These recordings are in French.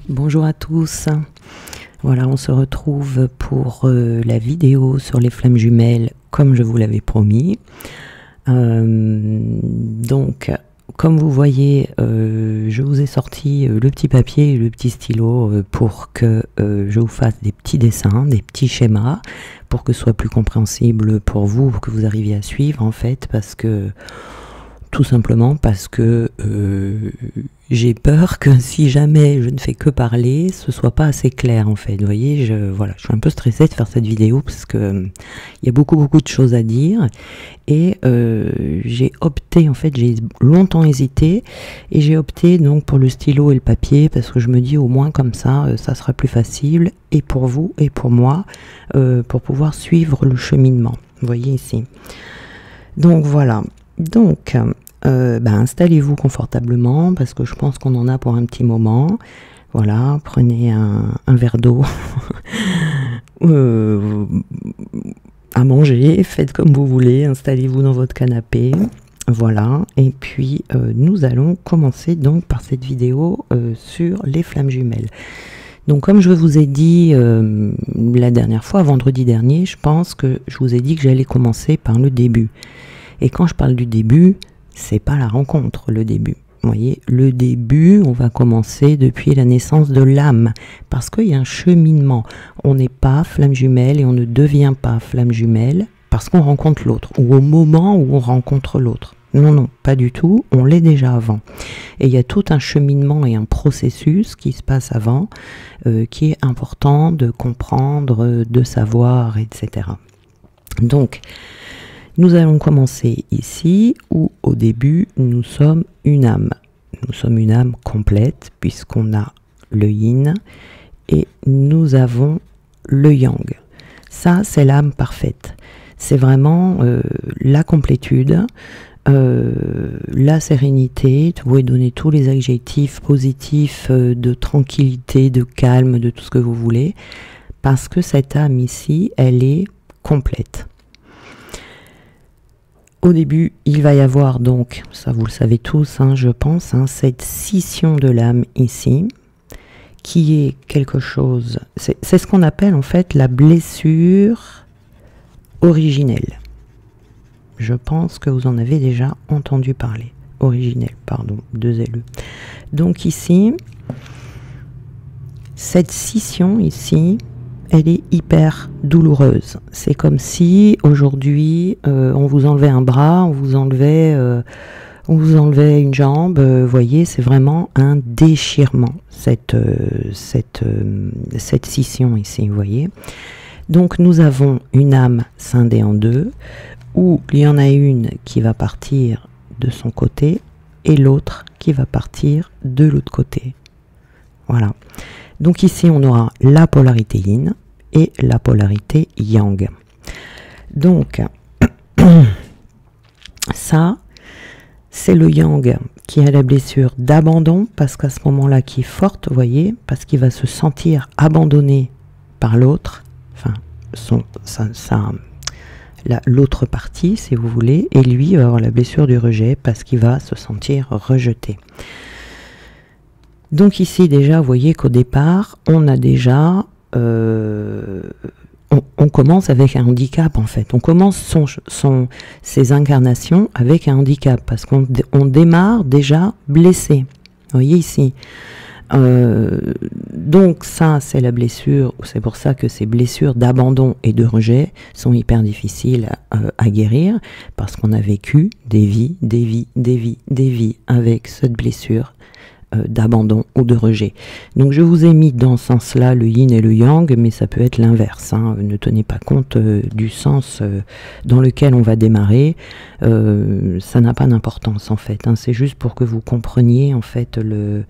Bonjour à tous. Voilà, on se retrouve pour la vidéo sur les flammes jumelles, comme je vous l'avais promis. Donc, comme vous voyez, je vous ai sorti le petit papier et le petit stylo pour que je vous fasse des petits dessins, des petits schémas, pour que ce soit plus compréhensible pour vous, pour que vous arriviez à suivre en fait, parce que tout simplement parce que j'ai peur que si jamais je ne fais que parler, ce soit pas assez clair en fait. Vous voyez, voilà, je suis un peu stressée de faire cette vidéo parce que il y a beaucoup de choses à dire et j'ai opté, en fait, j'ai longtemps hésité et j'ai opté donc pour le stylo et le papier parce que je me dis au moins comme ça, ça sera plus facile et pour vous et pour moi pour pouvoir suivre le cheminement. Vous voyez ici. Donc voilà. Donc, installez-vous confortablement parce que je pense qu'on en a pour un petit moment. Voilà, prenez un verre d'eau à manger, faites comme vous voulez, installez-vous dans votre canapé. Voilà, et puis nous allons commencer donc par cette vidéo sur les flammes jumelles. Donc comme je vous ai dit la dernière fois, vendredi dernier, je pense que je vous ai dit que j'allais commencer par le début. Et quand je parle du début, c'est pas la rencontre, le début. Vous voyez, le début, on va commencer depuis la naissance de l'âme, parce qu'il y a un cheminement. On n'est pas flamme jumelle et on ne devient pas flamme jumelle parce qu'on rencontre l'autre, ou au moment où on rencontre l'autre. Non, non, pas du tout, on l'est déjà avant. Et il y a tout un cheminement et un processus qui se passe avant, qui est important de comprendre, de savoir, etc. Donc, nous allons commencer ici où au début nous sommes une âme. Nous sommes une âme complète puisqu'on a le yin et nous avons le yang. Ça c'est l'âme parfaite. C'est vraiment la complétude, la sérénité. Vous pouvez donner tous les adjectifs positifs de tranquillité, de calme, de tout ce que vous voulez. Parce que cette âme ici, elle est complète. Au début, il va y avoir donc, ça vous le savez tous, hein, je pense, hein, cette scission de l'âme ici, qui est quelque chose, c'est ce qu'on appelle en fait la blessure originelle. Je pense que vous en avez déjà entendu parler. Originelle, pardon, 2 LE. Donc ici, cette scission ici, elle est hyper douloureuse. C'est comme si aujourd'hui on vous enlevait un bras, on vous enlevait une jambe. Vous voyez, c'est vraiment un déchirement, cette scission ici, vous voyez. Donc nous avons une âme scindée en deux, où il y en a une qui va partir de son côté et l'autre qui va partir de l'autre côté. Voilà. Donc ici, on aura la polarité yin et la polarité yang. Donc, ça, c'est le yang qui a la blessure d'abandon, parce qu'à ce moment-là, qui est forte, vous voyez, parce qu'il va se sentir abandonné par l'autre, enfin, l'autre partie, si vous voulez, et lui va avoir la blessure du rejet, parce qu'il va se sentir rejeté. Donc ici déjà, vous voyez qu'au départ, on a déjà, on commence avec un handicap en fait. On commence ses incarnations avec un handicap parce qu'on démarre déjà blessé. Vous voyez ici. Donc ça, c'est la blessure. C'est pour ça que ces blessures d'abandon et de rejet sont hyper difficiles à guérir parce qu'on a vécu des vies avec cette blessure d'abandon ou de rejet. Donc je vous ai mis dans ce sens-là le yin et le yang, mais ça peut être l'inverse, hein. Ne tenez pas compte du sens dans lequel on va démarrer. Ça n'a pas d'importance en fait, hein. C'est juste pour que vous compreniez en fait le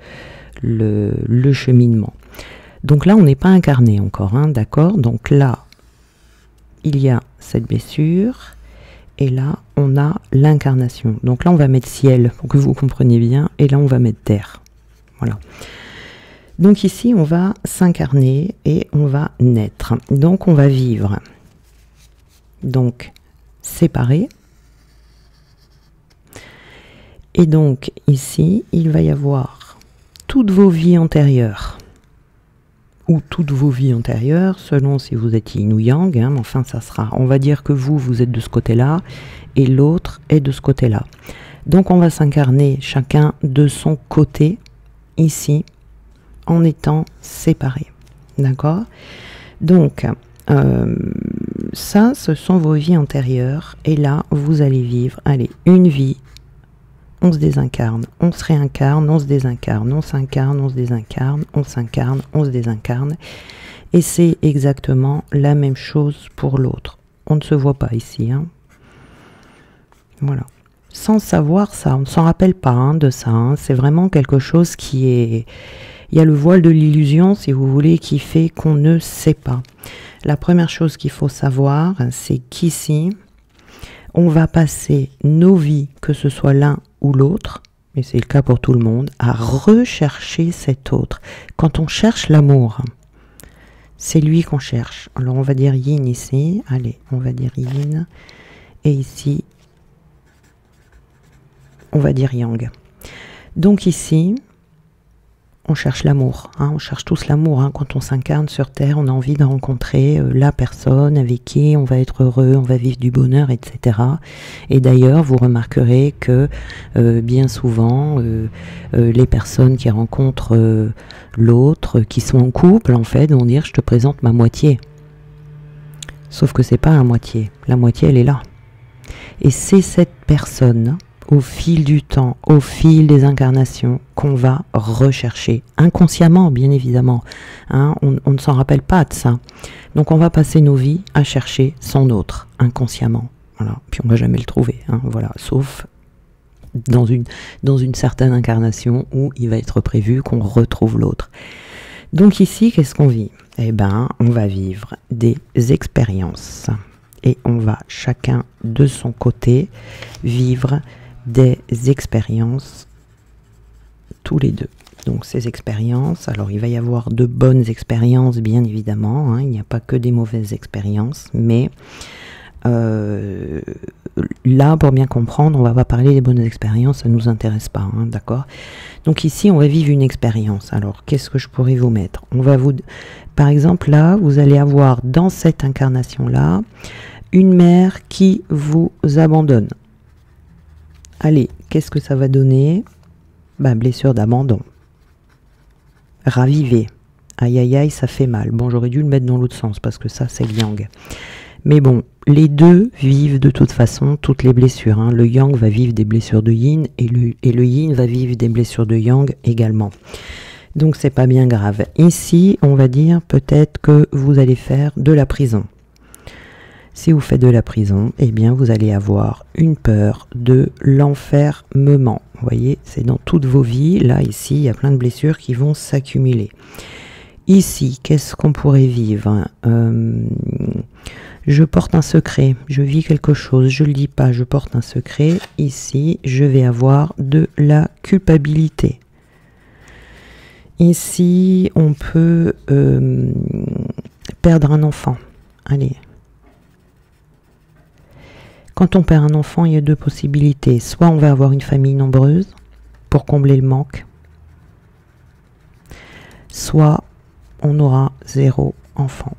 cheminement. Donc là, on n'est pas incarné encore, hein, d'accord? Donc là, il y a cette blessure. Et là, on a l'incarnation. Donc là, on va mettre ciel pour que vous compreniez bien. Et là, on va mettre terre. Voilà. Donc ici, on va s'incarner et on va naître. Donc, on va vivre. Donc, séparé. Et donc, ici, il va y avoir toutes vos vies antérieures. ou toutes vos vies antérieures, selon si vous êtes yin ou yang, hein, mais enfin ça sera, on va dire que vous êtes de ce côté-là, et l'autre est de ce côté-là. Donc on va s'incarner chacun de son côté, ici, en étant séparés. D'accord? Donc, ça, ce sont vos vies antérieures, et là, vous allez vivre, allez, une vie, on se désincarne, on se réincarne, on se désincarne, on s'incarne, on se désincarne, on s'incarne, on se désincarne. Et c'est exactement la même chose pour l'autre. On ne se voit pas ici. Hein. Voilà. Sans savoir ça, on ne s'en rappelle pas hein, de ça. Hein. C'est vraiment quelque chose qui est... Il y a le voile de l'illusion, si vous voulez, qui fait qu'on ne sait pas. La première chose qu'il faut savoir, c'est qu'ici, on va passer nos vies, que ce soit l'un ou l'autre, et c'est le cas pour tout le monde, à rechercher cet autre. Quand on cherche l'amour, c'est lui qu'on cherche. Alors on va dire yin ici, allez, on va dire yin, et ici, on va dire yang. Donc ici, on cherche l'amour, hein, on cherche tous l'amour. Hein. Quand on s'incarne sur Terre, on a envie de rencontrer la personne avec qui on va être heureux, on va vivre du bonheur, etc. Et d'ailleurs, vous remarquerez que bien souvent, les personnes qui rencontrent l'autre, qui sont en couple, en fait, vont dire « je te présente ma moitié ». Sauf que c'est pas la moitié elle est là. Et c'est cette personne au fil du temps, au fil des incarnations, qu'on va rechercher, inconsciemment bien évidemment, hein, on ne s'en rappelle pas de ça, donc on va passer nos vies à chercher son autre, inconsciemment, voilà. Puis on ne va jamais le trouver, hein, voilà. Sauf dans une certaine incarnation où il va être prévu qu'on retrouve l'autre. Donc ici, qu'est-ce qu'on vit? Eh ben, on va vivre des expériences, et on va chacun de son côté vivre des expériences tous les deux. Donc ces expériences, alors il va y avoir de bonnes expériences bien évidemment, hein, il n'y a pas que des mauvaises expériences, mais là pour bien comprendre, on va pas parler des bonnes expériences, ça ne nous intéresse pas, hein, d'accord? Donc ici on va vivre une expérience. Alors qu'est-ce que je pourrais vous mettre? On va vous, par exemple là, vous allez avoir dans cette incarnation là, une mère qui vous abandonne. Allez, qu'est-ce que ça va donner? Bah, blessure d'abandon. Raviver. Aïe aïe aïe, ça fait mal. Bon, j'aurais dû le mettre dans l'autre sens parce que ça, c'est le yang. Mais bon, les deux vivent de toute façon toutes les blessures. Hein. Le yang va vivre des blessures de yin et le yin va vivre des blessures de yang également. Donc, c'est pas bien grave. Ici, on va dire peut-être que vous allez faire de la prison. Si vous faites de la prison, eh bien vous allez avoir une peur de l'enfermement. Vous voyez, c'est dans toutes vos vies. Là, ici, il y a plein de blessures qui vont s'accumuler. Ici, qu'est-ce qu'on pourrait vivre? Je porte un secret, je vis quelque chose, je ne le dis pas, je porte un secret. Ici, je vais avoir de la culpabilité. Ici, on peut perdre un enfant. Allez. Quand on perd un enfant, il y a deux possibilités. Soit on va avoir une famille nombreuse pour combler le manque, soit on aura 0 enfant.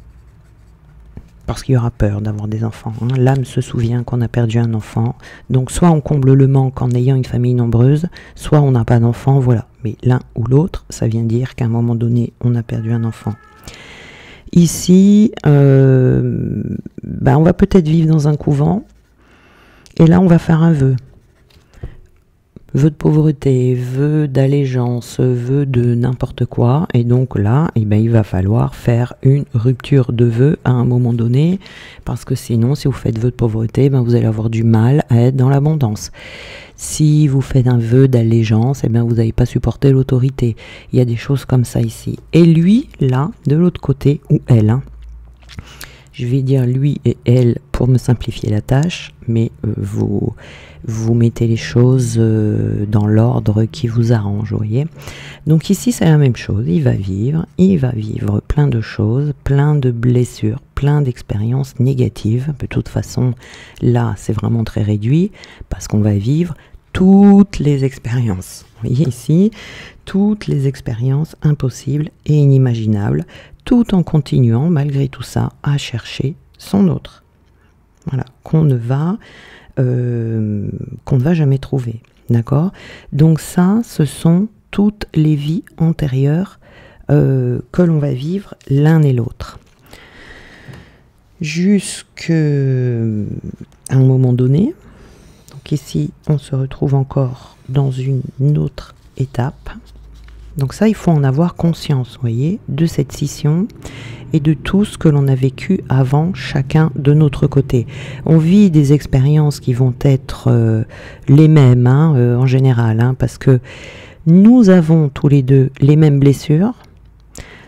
Parce qu'il y aura peur d'avoir des enfants. Hein. L'âme se souvient qu'on a perdu un enfant. Donc soit on comble le manque en ayant une famille nombreuse, soit on n'a pas d'enfant, voilà. Mais l'un ou l'autre, ça vient dire qu'à un moment donné, on a perdu un enfant. Ici, on va peut-être vivre dans un couvent. Et là, on va faire un vœu. Vœu de pauvreté, vœu d'allégeance, vœu de n'importe quoi. Et donc là, eh ben, il va falloir faire une rupture de vœu à un moment donné. Parce que sinon, si vous faites vœu de pauvreté, ben, vous allez avoir du mal à être dans l'abondance. Si vous faites un vœu d'allégeance, eh ben, vous n'allez pas supporter l'autorité. Il y a des choses comme ça ici. Et lui, là, de l'autre côté, ou elle, hein, je vais dire lui et elle pour me simplifier la tâche, mais vous mettez les choses dans l'ordre qui vous arrange, vous voyez. Donc ici, c'est la même chose. Il va vivre plein de choses, plein de blessures, plein d'expériences négatives. De toute façon, là, c'est vraiment très réduit parce qu'on va vivre toutes les expériences. Vous voyez ici, toutes les expériences impossibles et inimaginables, tout en continuant, malgré tout ça, à chercher son autre. Voilà, qu'on ne va jamais trouver. D'accord? Donc ça, ce sont toutes les vies antérieures que l'on va vivre l'un et l'autre. Jusqu'à un moment donné, donc ici, on se retrouve encore dans une autre étape. Donc ça, il faut en avoir conscience, vous voyez, de cette scission et de tout ce que l'on a vécu avant, chacun de notre côté. On vit des expériences qui vont être les mêmes, en général, parce que nous avons tous les deux les mêmes blessures,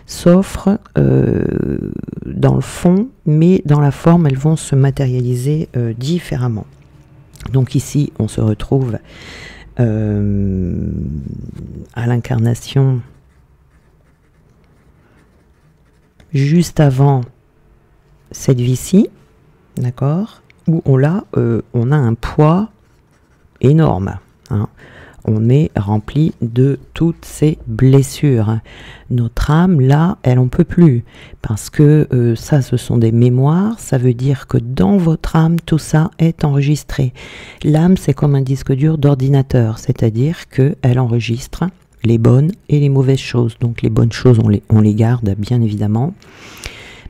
sauf dans le fond, mais dans la forme, elles vont se matérialiser différemment. Donc ici, on se retrouve à l'incarnation juste avant cette vie-ci, d'accord, où on a un poids énorme, on est rempli de toutes ces blessures. Notre âme, là, elle en peut plus. Parce que ça, ce sont des mémoires. Ça veut dire que dans votre âme, tout ça est enregistré. L'âme, c'est comme un disque dur d'ordinateur. C'est-à-dire qu'elle enregistre les bonnes et les mauvaises choses. Donc les bonnes choses, on les garde, bien évidemment.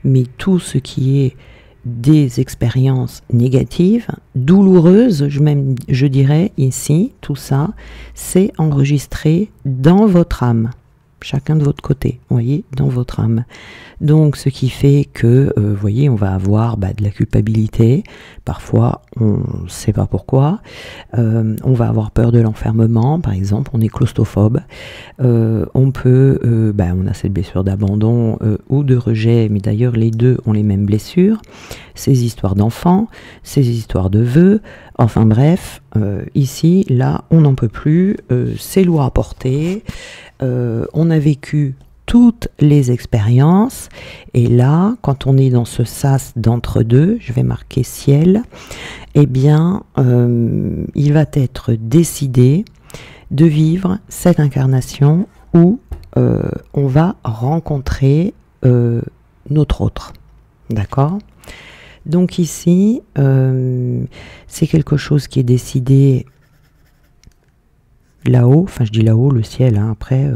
Mais tout ce qui est des expériences négatives, douloureuses, je dirais ici, tout ça, c'est enregistré dans votre âme, chacun de votre côté, vous voyez, dans votre âme. Donc, ce qui fait que, vous voyez, on va avoir de la culpabilité, parfois, on ne sait pas pourquoi, on va avoir peur de l'enfermement, par exemple, on est claustrophobe, on peut, on a cette blessure d'abandon ou de rejet, mais d'ailleurs, les deux ont les mêmes blessures, ces histoires d'enfants, ces histoires de vœux, enfin bref, ici, là, on n'en peut plus, c'est lourd à porter, on a vécu toutes les expériences, et là, quand on est dans ce sas d'entre-deux, je vais marquer ciel, eh bien, il va être décidé de vivre cette incarnation où on va rencontrer notre autre. D'accord ? Donc ici, c'est quelque chose qui est décidé là-haut, enfin je dis là-haut, le ciel, après...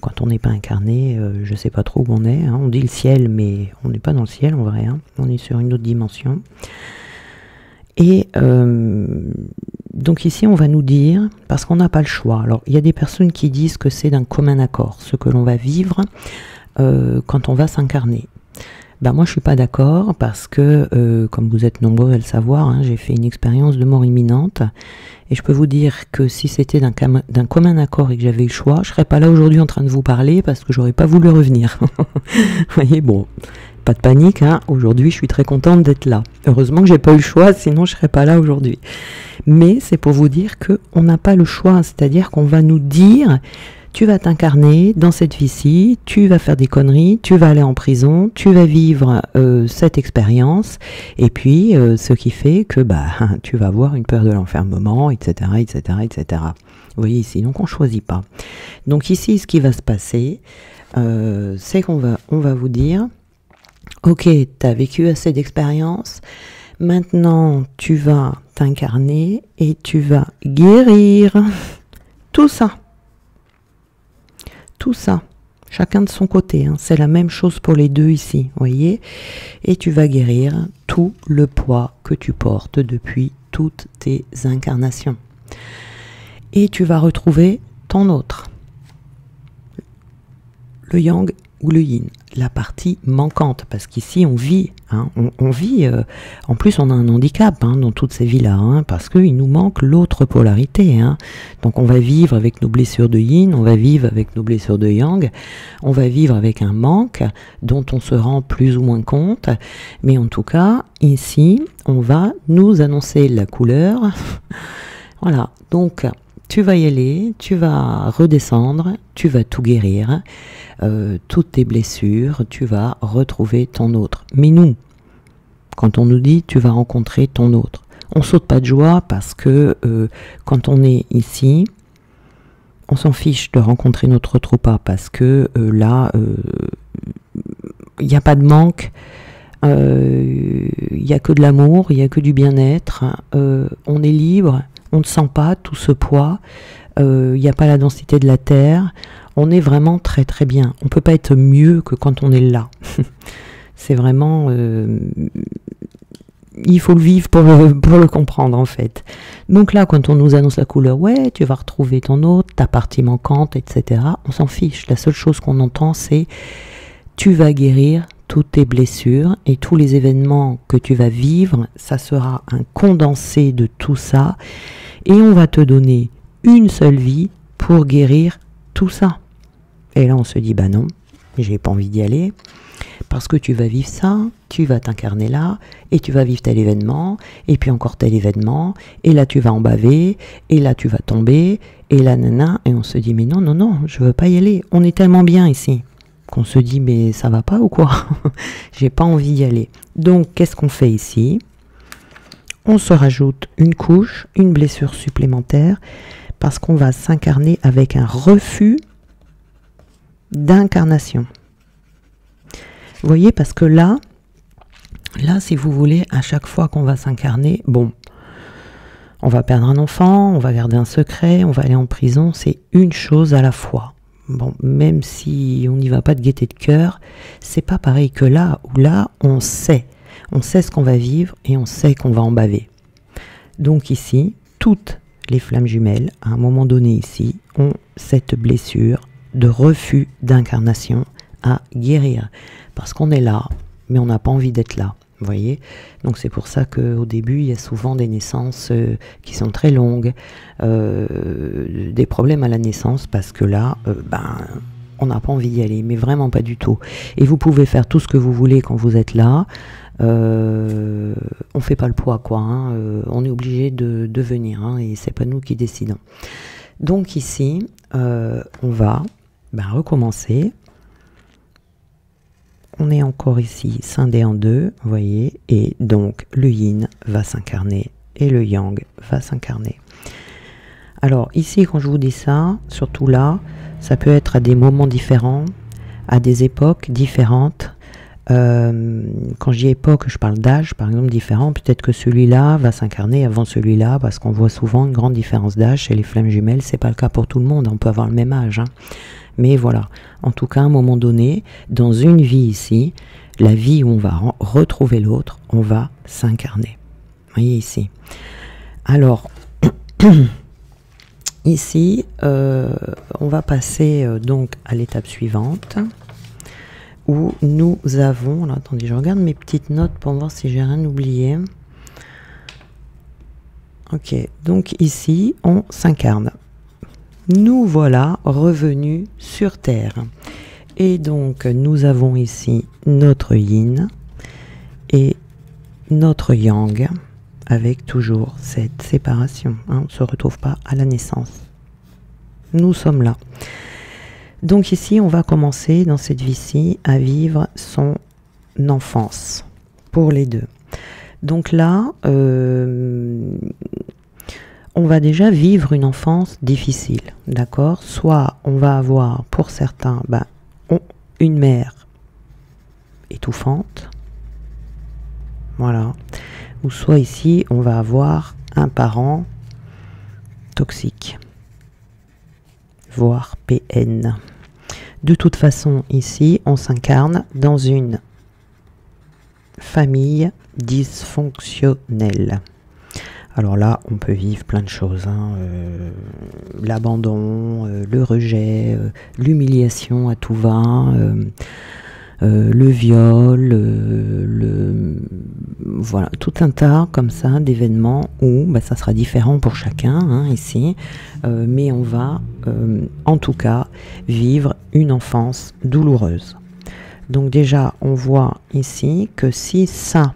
quand on n'est pas incarné, je ne sais pas trop où on est. On dit le ciel, mais on n'est pas dans le ciel en vrai. On est sur une autre dimension. Et donc ici, on va nous dire, parce qu'on n'a pas le choix. Alors, il y a des personnes qui disent que c'est d'un commun accord, ce que l'on va vivre quand on va s'incarner. Moi, je suis pas d'accord parce que, comme vous êtes nombreux à le savoir, j'ai fait une expérience de mort imminente. Et je peux vous dire que si c'était d'un commun accord et que j'avais eu le choix, je serais pas là aujourd'hui en train de vous parler parce que j'aurais pas voulu revenir. Vous voyez, bon, pas de panique, aujourd'hui je suis très contente d'être là. Heureusement que j'ai pas eu le choix, sinon je serais pas là aujourd'hui. Mais c'est pour vous dire qu'on n'a pas le choix, c'est-à-dire qu'on va nous dire... Tu vas t'incarner dans cette vie-ci, tu vas faire des conneries, tu vas aller en prison, tu vas vivre cette expérience, et puis ce qui fait que tu vas avoir une peur de l'enfermement, etc., etc., etc. Vous voyez ici, donc on ne choisit pas. Donc ici, ce qui va se passer, c'est qu'on va vous dire, ok, tu as vécu assez d'expériences, maintenant tu vas t'incarner et tu vas guérir tout ça. Tout ça, chacun de son côté, c'est la même chose pour les deux ici, vous voyez, et tu vas guérir tout le poids que tu portes depuis toutes tes incarnations. Et tu vas retrouver ton autre, le yang ou le yin, la partie manquante, parce qu'ici on vit, on vit, en plus on a un handicap dans toutes ces vies-là, parce qu'il nous manque l'autre polarité, donc on va vivre avec nos blessures de yin, on va vivre avec nos blessures de yang, on va vivre avec un manque dont on se rend plus ou moins compte, mais en tout cas, ici, on va nous annoncer la couleur, voilà, donc... Tu vas y aller, tu vas redescendre, tu vas tout guérir, toutes tes blessures, tu vas retrouver ton autre. Mais nous, quand on nous dit tu vas rencontrer ton autre, on saute pas de joie parce que quand on est ici, on s'en fiche de rencontrer notre autre ou pas, parce que là, il n'y a pas de manque, il n'y a que de l'amour, il n'y a que du bien-être, on est libre, on ne sent pas tout ce poids, il n'y a pas la densité de la terre, on est vraiment très très bien. On ne peut pas être mieux que quand on est là. C'est vraiment... il faut le vivre pour le comprendre en fait. Donc là, quand on nous annonce la couleur, ouais, tu vas retrouver ton autre, ta partie manquante, etc., on s'en fiche. La seule chose qu'on entend, c'est tu vas guérir toutes tes blessures et tous les événements que tu vas vivre, ça sera un condensé de tout ça et on va te donner une seule vie pour guérir tout ça. Et là, on se dit, bah non, j'ai pas envie d'y aller. Parce que tu vas vivre ça, tu vas t'incarner là, et tu vas vivre tel événement, et puis encore tel événement, et là tu vas en baver, et là tu vas tomber, et là nana, et on se dit mais non, non, non, je veux pas y aller, on est tellement bien ici, qu'on se dit mais ça va pas ou quoi? J'ai pas envie d'y aller. Donc qu'est-ce qu'on fait ici? On se rajoute une couche, une blessure supplémentaire, parce qu'on va s'incarner avec un refus d'incarnation. Vous voyez, parce que là, si vous voulez, à chaque fois qu'on va s'incarner, bon, on va perdre un enfant, on va garder un secret, on va aller en prison, c'est une chose à la fois. Bon, même si on n'y va pas de gaieté de cœur, c'est pas pareil que là, où là, on sait ce qu'on va vivre et on sait qu'on va en baver. Donc ici, toutes les flammes jumelles, à un moment donné ici, ont cette blessure de refus d'incarnation à guérir. Parce qu'on est là, mais on n'a pas envie d'être là. Vous voyez? Donc c'est pour ça qu'au début, il y a souvent des naissances qui sont très longues, des problèmes à la naissance, parce que là, on n'a pas envie d'y aller, mais vraiment pas du tout. Et vous pouvez faire tout ce que vous voulez quand vous êtes là. On fait pas le poids, quoi. Hein. On est obligé de venir, hein, et c'est pas nous qui décidons. Donc ici, on va recommencer. On est encore ici scindé en deux, vous voyez, et donc le yin va s'incarner et le yang va s'incarner. Alors ici, quand je vous dis ça, surtout là, ça peut être à des moments différents, à des époques différentes. Quand je dis époque, je parle d'âge, par exemple, différent. Peut-être que celui-là va s'incarner avant celui-là, parce qu'on voit souvent une grande différence d'âge chez les flammes jumelles. C'est pas le cas pour tout le monde, on peut avoir le même âge, hein. Mais voilà, en tout cas, à un moment donné, dans une vie ici, la vie où on va retrouver l'autre, on va s'incarner. Vous voyez ici. Alors, ici, on va passer donc à l'étape suivante, où nous avons... Alors, attendez, je regarde mes petites notes pour voir si j'ai rien oublié. Ok, donc ici, on s'incarne. Nous voilà revenus sur Terre. Et donc, nous avons ici notre yin et notre yang, avec toujours cette séparation. Hein, on ne se retrouve pas à la naissance. Nous sommes là. Donc ici, on va commencer dans cette vie-ci à vivre son enfance, pour les deux. Donc là... on va déjà vivre une enfance difficile, d'accord? Soit on va avoir, pour certains, une mère étouffante, voilà. Ou soit ici, on va avoir un parent toxique, voire PN. De toute façon, ici, on s'incarne dans une famille dysfonctionnelle. Alors là, on peut vivre plein de choses, hein, l'abandon, le rejet, l'humiliation à tout va, le viol, voilà, tout un tas comme ça d'événements où ça sera différent pour chacun, hein, ici, mais on va en tout cas vivre une enfance douloureuse. Donc déjà, on voit ici que si ça...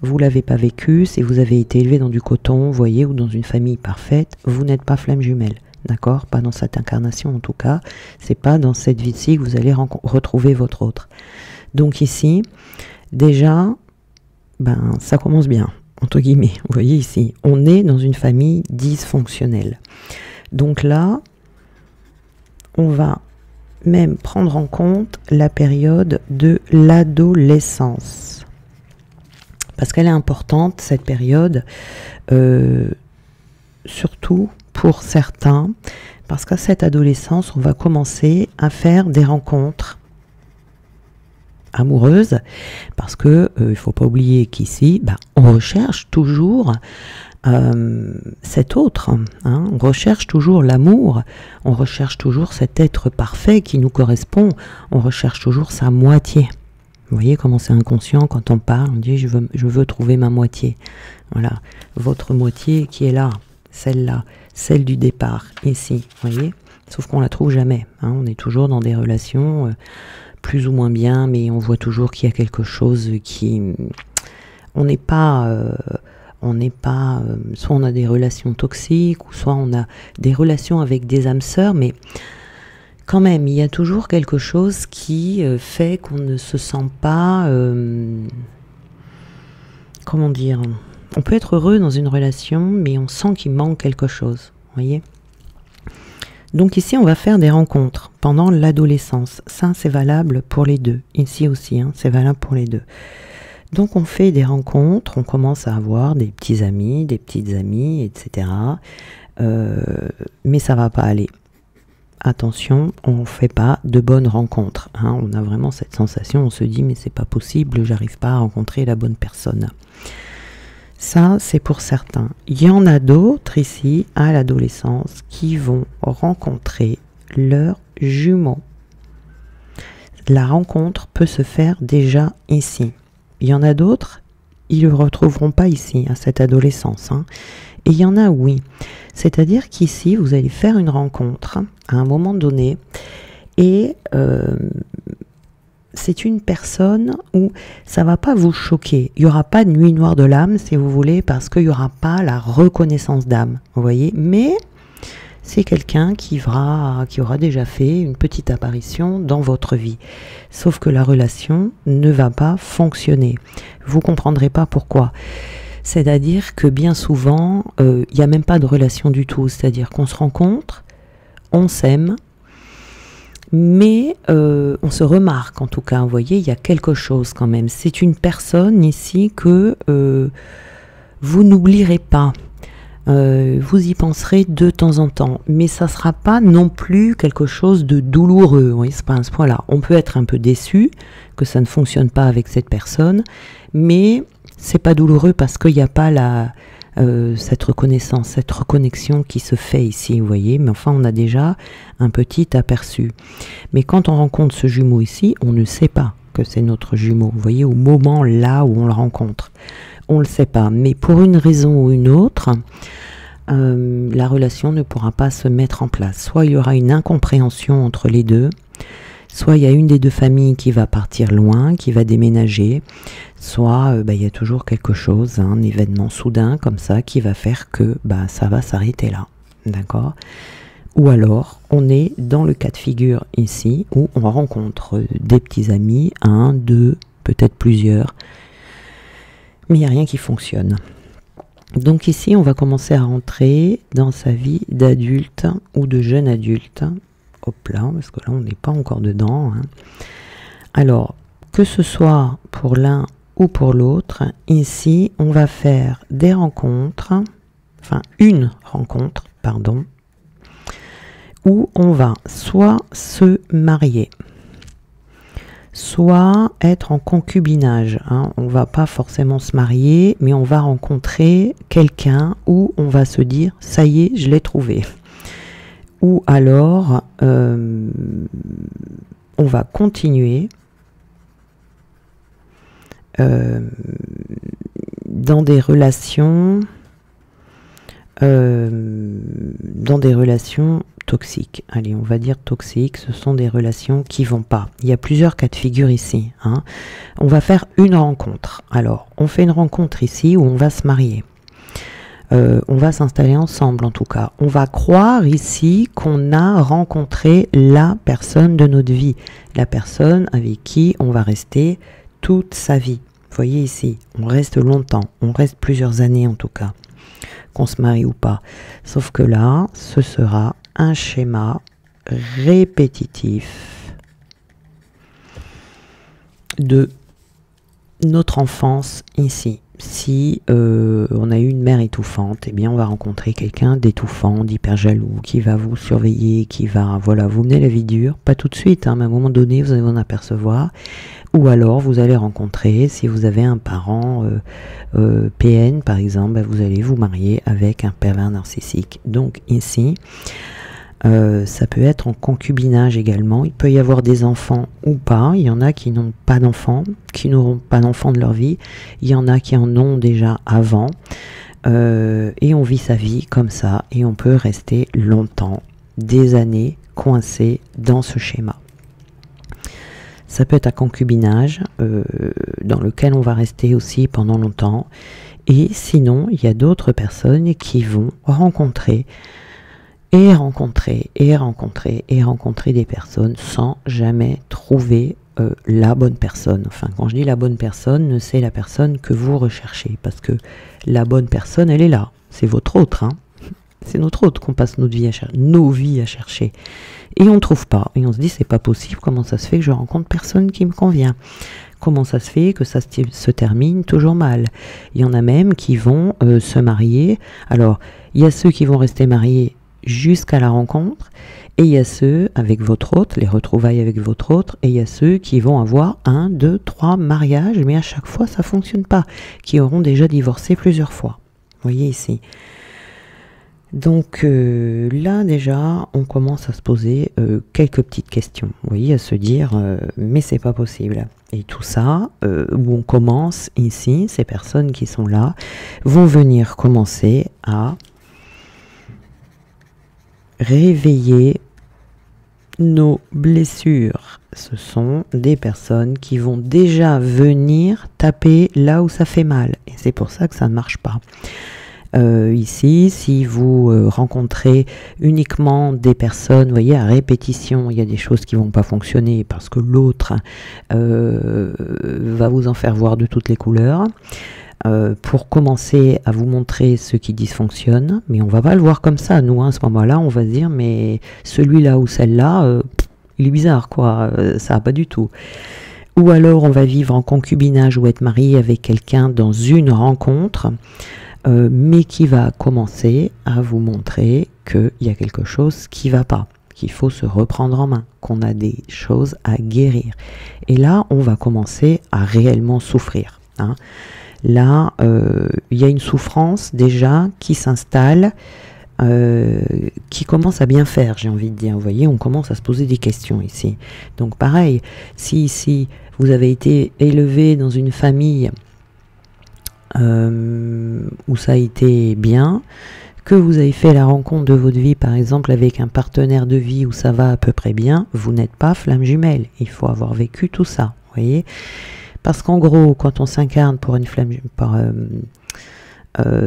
vous l'avez pas vécu, si vous avez été élevé dans du coton, vous voyez, ou dans une famille parfaite, vous n'êtes pas flamme jumelle, d'accord? Pas dans cette incarnation en tout cas, c'est pas dans cette vie-ci que vous allez retrouver votre autre. Donc ici, déjà, ça commence bien, entre guillemets, vous voyez ici, on est dans une famille dysfonctionnelle. Donc là, on va même prendre en compte la période de l'adolescence. Parce qu'elle est importante, cette période, surtout pour certains, parce qu'à cette adolescence, on va commencer à faire des rencontres amoureuses, parce que il faut pas oublier qu'ici, on recherche toujours cet autre, hein, on recherche toujours l'amour, on recherche toujours cet être parfait qui nous correspond, on recherche toujours sa moitié. Vous voyez comment c'est inconscient quand on parle, on dit je veux trouver ma moitié. Voilà, votre moitié qui est là, celle-là, celle du départ, ici, vous voyez. Sauf qu'on la trouve jamais, hein, on est toujours dans des relations plus ou moins bien, mais on voit toujours qu'il y a quelque chose qui... On n'est pas... soit on a des relations toxiques, ou soit on a des relations avec des âmes sœurs, mais quand même, il y a toujours quelque chose qui fait qu'on ne se sent pas... comment dire? On peut être heureux dans une relation, mais on sent qu'il manque quelque chose, vous voyez? Donc ici, on va faire des rencontres pendant l'adolescence. Ça, c'est valable pour les deux. Ici aussi, hein, c'est valable pour les deux. Donc on fait des rencontres, on commence à avoir des petits amis, des petites amies, etc. Mais ça va pas aller. Attention, on ne fait pas de bonnes rencontres. Hein. On a vraiment cette sensation, on se dit mais c'est pas possible, j'arrive pas à rencontrer la bonne personne. Ça, c'est pour certains. Il y en a d'autres ici, à l'adolescence, qui vont rencontrer leurs jumeaux. La rencontre peut se faire déjà ici. Il y en a d'autres, ils ne le retrouveront pas ici, à cette adolescence. Hein. Et il y en a, oui. C'est-à-dire qu'ici, vous allez faire une rencontre à un moment donné, et c'est une personne où ça ne va pas vous choquer. Il n'y aura pas de nuit noire de l'âme, si vous voulez, parce qu'il n'y aura pas la reconnaissance d'âme, vous voyez. Mais c'est quelqu'un qui aura déjà fait une petite apparition dans votre vie. Sauf que la relation ne va pas fonctionner. Vous ne comprendrez pas pourquoi. C'est-à-dire que bien souvent, il n'y a même pas de relation du tout. C'est-à-dire qu'on se rencontre, on s'aime, mais on se remarque en tout cas. Vous voyez, il y a quelque chose quand même. C'est une personne ici que vous n'oublierez pas. Vous y penserez de temps en temps, mais ça ne sera pas non plus quelque chose de douloureux. Oui, c'est pas à ce point-là. On peut être un peu déçu que ça ne fonctionne pas avec cette personne, mais c'est pas douloureux parce qu'il n'y a pas cette reconnaissance, cette reconnexion qui se fait ici, vous voyez. Mais enfin, on a déjà un petit aperçu. Mais quand on rencontre ce jumeau ici, on ne sait pas que c'est notre jumeau. Vous voyez, au moment là où on le rencontre. On ne le sait pas, mais pour une raison ou une autre, la relation ne pourra pas se mettre en place. Soit il y aura une incompréhension entre les deux, soit il y a une des deux familles qui va partir loin, qui va déménager, soit il y a toujours quelque chose, un événement soudain comme ça, qui va faire que ça va s'arrêter là. D'accord ? Ou alors, on est dans le cas de figure ici, où on rencontre des petits amis, un, deux, peut-être plusieurs, mais il n'y a rien qui fonctionne. Donc ici, on va commencer à rentrer dans sa vie d'adulte ou de jeune adulte. Hop là, parce que là, on n'est pas encore dedans. Hein. Alors, que ce soit pour l'un ou pour l'autre, ici, on va faire des rencontres, enfin une rencontre, pardon, où on va soit se marier, soit être en concubinage. Hein. On ne va pas forcément se marier, mais on va rencontrer quelqu'un où on va se dire « ça y est, je l'ai trouvé ». Ou alors, on va continuer dans des relations toxiques. Allez, on va dire toxiques, ce sont des relations qui vont pas. Il y a plusieurs cas de figure ici. Hein. On va faire une rencontre. Alors, on fait une rencontre ici où on va se marier. On va s'installer ensemble en tout cas. On va croire ici qu'on a rencontré la personne de notre vie. La personne avec qui on va rester toute sa vie. Vous voyez ici, on reste longtemps. On reste plusieurs années en tout cas. Qu'on se marie ou pas. Sauf que là, ce sera un schéma répétitif de notre enfance ici. Si on a eu une mère étouffante, eh bien on va rencontrer quelqu'un d'étouffant, d'hyper jaloux, qui va vous surveiller, qui va, voilà, vous mener la vie dure, pas tout de suite, hein, mais à un moment donné vous allez vous en apercevoir, ou alors vous allez rencontrer, si vous avez un parent PN par exemple, ben, vous allez vous marier avec un pervers narcissique. Donc ici, ça peut être en concubinage également. Il peut y avoir des enfants ou pas. Il y en a qui n'ont pas d'enfants, qui n'auront pas d'enfants de leur vie. Il y en a qui en ont déjà avant. Et on vit sa vie comme ça. Et on peut rester longtemps, des années, coincé dans ce schéma. Ça peut être un concubinage dans lequel on va rester aussi pendant longtemps. Et sinon, il y a d'autres personnes qui vont rencontrer et rencontrer des personnes sans jamais trouver la bonne personne. Enfin, quand je dis la bonne personne, c'est la personne que vous recherchez, parce que la bonne personne, elle est là. C'est votre autre, hein. C'est notre autre qu'on passe nos vies à chercher. Et on ne trouve pas. Et on se dit, c'est pas possible, comment ça se fait que je rencontre personne qui me convient? Comment ça se fait que ça se termine toujours mal? Il y en a même qui vont se marier. Alors, il y a ceux qui vont rester mariés jusqu'à la rencontre, et il y a ceux avec votre hôte, les retrouvailles avec votre hôte, et il y a ceux qui vont avoir 1, 2, 3 mariages, mais à chaque fois ça fonctionne pas, qui auront déjà divorcé plusieurs fois. Vous voyez ici. Donc là déjà on commence à se poser quelques petites questions, vous voyez, à se dire mais c'est pas possible. Et tout ça, où on commence ici, ces personnes qui sont là vont venir commencer à réveiller nos blessures. Ce sont des personnes qui vont déjà venir taper là où ça fait mal. Et c'est pour ça que ça ne marche pas. Ici, si vous rencontrez uniquement des personnes, vous voyez, à répétition, il y a des choses qui ne vont pas fonctionner parce que l'autre va vous en faire voir de toutes les couleurs. Pour commencer à vous montrer ce qui dysfonctionne, mais on va pas le voir comme ça, nous, hein, à ce moment-là, on va se dire, mais celui-là ou celle-là, il est bizarre, quoi, ça va pas du tout. Ou alors, on va vivre en concubinage ou être marié avec quelqu'un dans une rencontre, mais qui va commencer à vous montrer qu'il y a quelque chose qui va pas, qu'il faut se reprendre en main, qu'on a des choses à guérir. Et là, on va commencer à réellement souffrir, hein. Là, il y a une souffrance déjà qui s'installe, qui commence à bien faire, j'ai envie de dire. Vous voyez, on commence à se poser des questions ici. Donc pareil, si ici vous avez été élevé dans une famille où ça a été bien, que vous avez fait la rencontre de votre vie, par exemple, avec un partenaire de vie où ça va à peu près bien, vous n'êtes pas flamme jumelle. Il faut avoir vécu tout ça, vous voyez. Parce qu'en gros, quand on s'incarne pour une flamme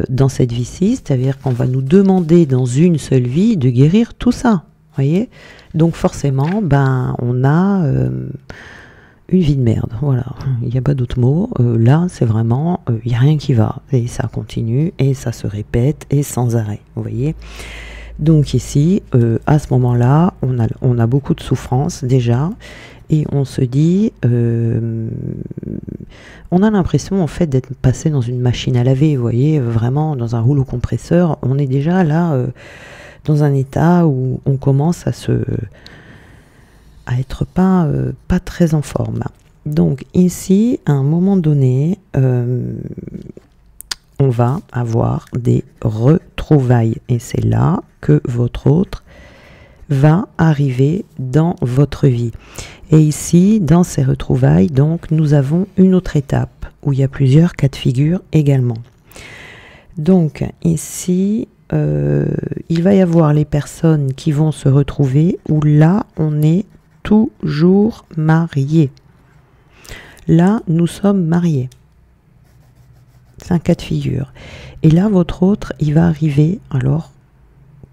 dans cette vie-ci, c'est-à-dire qu'on va nous demander dans une seule vie de guérir tout ça, voyez. Donc forcément, ben, on a une vie de merde, voilà. Il n'y a pas d'autre mot. Là, c'est vraiment, il n'y a rien qui va. Et ça continue, et ça se répète, et sans arrêt, vous voyez. Donc ici, à ce moment-là, on a beaucoup de souffrance déjà, et on se dit, on a l'impression en fait d'être passé dans une machine à laver, vous voyez, vraiment dans un rouleau compresseur. On est déjà là dans un état où on commence à être pas très en forme. Donc ici, à un moment donné, on va avoir des retrouvailles, et c'est là que votre autre va arriver dans votre vie. Et ici, dans ces retrouvailles, donc, nous avons une autre étape où il y a plusieurs cas de figure également. Donc ici, il va y avoir les personnes qui vont se retrouver où là, on est toujours mariés. Là, nous sommes mariés. C'est un cas de figure. Et là, votre autre, il va arriver alors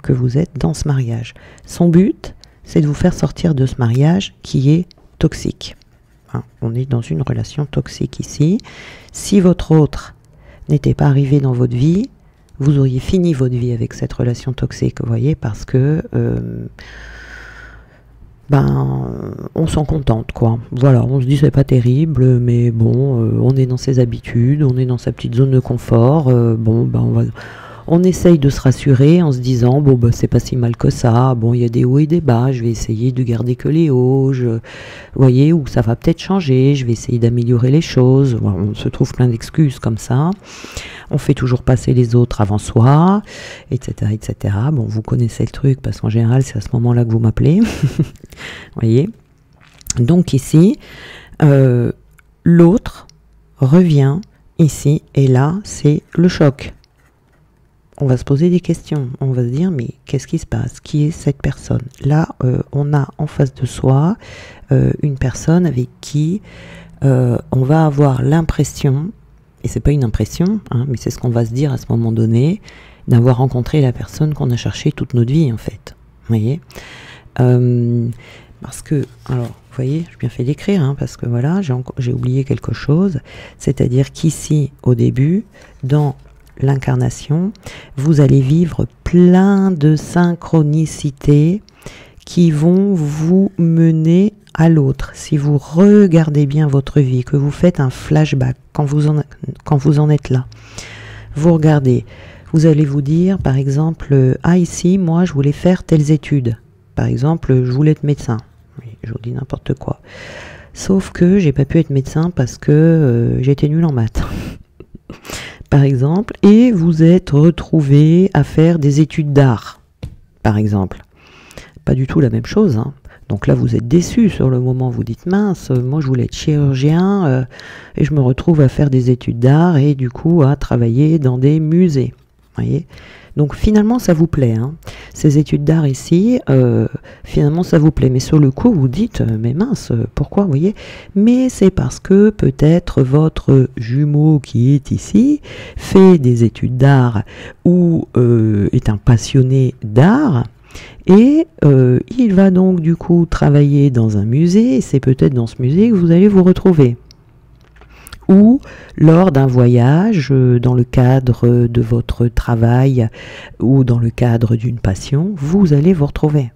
que vous êtes dans ce mariage. Son but, c'est de vous faire sortir de ce mariage qui est toxique. Hein, on est dans une relation toxique ici. Si votre autre n'était pas arrivé dans votre vie, vous auriez fini votre vie avec cette relation toxique, vous voyez, parce que ben, on s'en contente, quoi. Voilà, on se dit c'est pas terrible, mais bon, on est dans ses habitudes, on est dans sa petite zone de confort. Bon, ben, on essaye de se rassurer en se disant bon, ben, c'est pas si mal que ça. Bon, il y a des hauts et des bas, je vais essayer de garder que les hauts. Vous voyez, ou ça va peut-être changer, je vais essayer d'améliorer les choses. Voilà, on se trouve plein d'excuses comme ça. On fait toujours passer les autres avant soi, etc., etc. Bon, vous connaissez le truc parce qu'en général, c'est à ce moment-là que vous m'appelez. Voyez. Donc ici, l'autre revient ici et là, c'est le choc. On va se poser des questions. On va se dire, mais qu'est-ce qui se passe? Qui est cette personne? Là, on a en face de soi une personne avec qui on va avoir l'impression, et c'est pas une impression, hein, mais c'est ce qu'on va se dire à ce moment donné, d'avoir rencontré la personne qu'on a cherchée toute notre vie, en fait. Vous voyez, parce que, alors, vous voyez, j'ai bien fait d'écrire, hein, parce que voilà, j'ai oublié quelque chose, c'est-à-dire qu'ici, au début, dans l'incarnation, vous allez vivre plein de synchronicités qui vont vous mener à l'autre. Si vous regardez bien votre vie, que vous faites un flashback quand vous en êtes là, vous regardez, vous allez vous dire, par exemple, ah ici, moi, je voulais faire telles études. Par exemple, je voulais être médecin. Oui, je vous dis n'importe quoi. Sauf que j'ai pas pu être médecin parce que j'étais nulle en maths. Par exemple, et vous êtes retrouvé à faire des études d'art, par exemple. Pas du tout la même chose, hein. Donc là, vous êtes déçu sur le moment, vous dites, mince, moi je voulais être chirurgien et je me retrouve à faire des études d'art et du coup à travailler dans des musées. Voyez, donc finalement, ça vous plaît, hein. Ces études d'art ici, finalement, ça vous plaît. Mais sur le coup, vous dites, mais mince, pourquoi, vous voyez? Mais c'est parce que peut-être votre jumeau qui est ici fait des études d'art ou est un passionné d'art. Et il va donc du coup travailler dans un musée, et c'est peut-être dans ce musée que vous allez vous retrouver. Ou lors d'un voyage, dans le cadre de votre travail ou dans le cadre d'une passion, vous allez vous retrouver.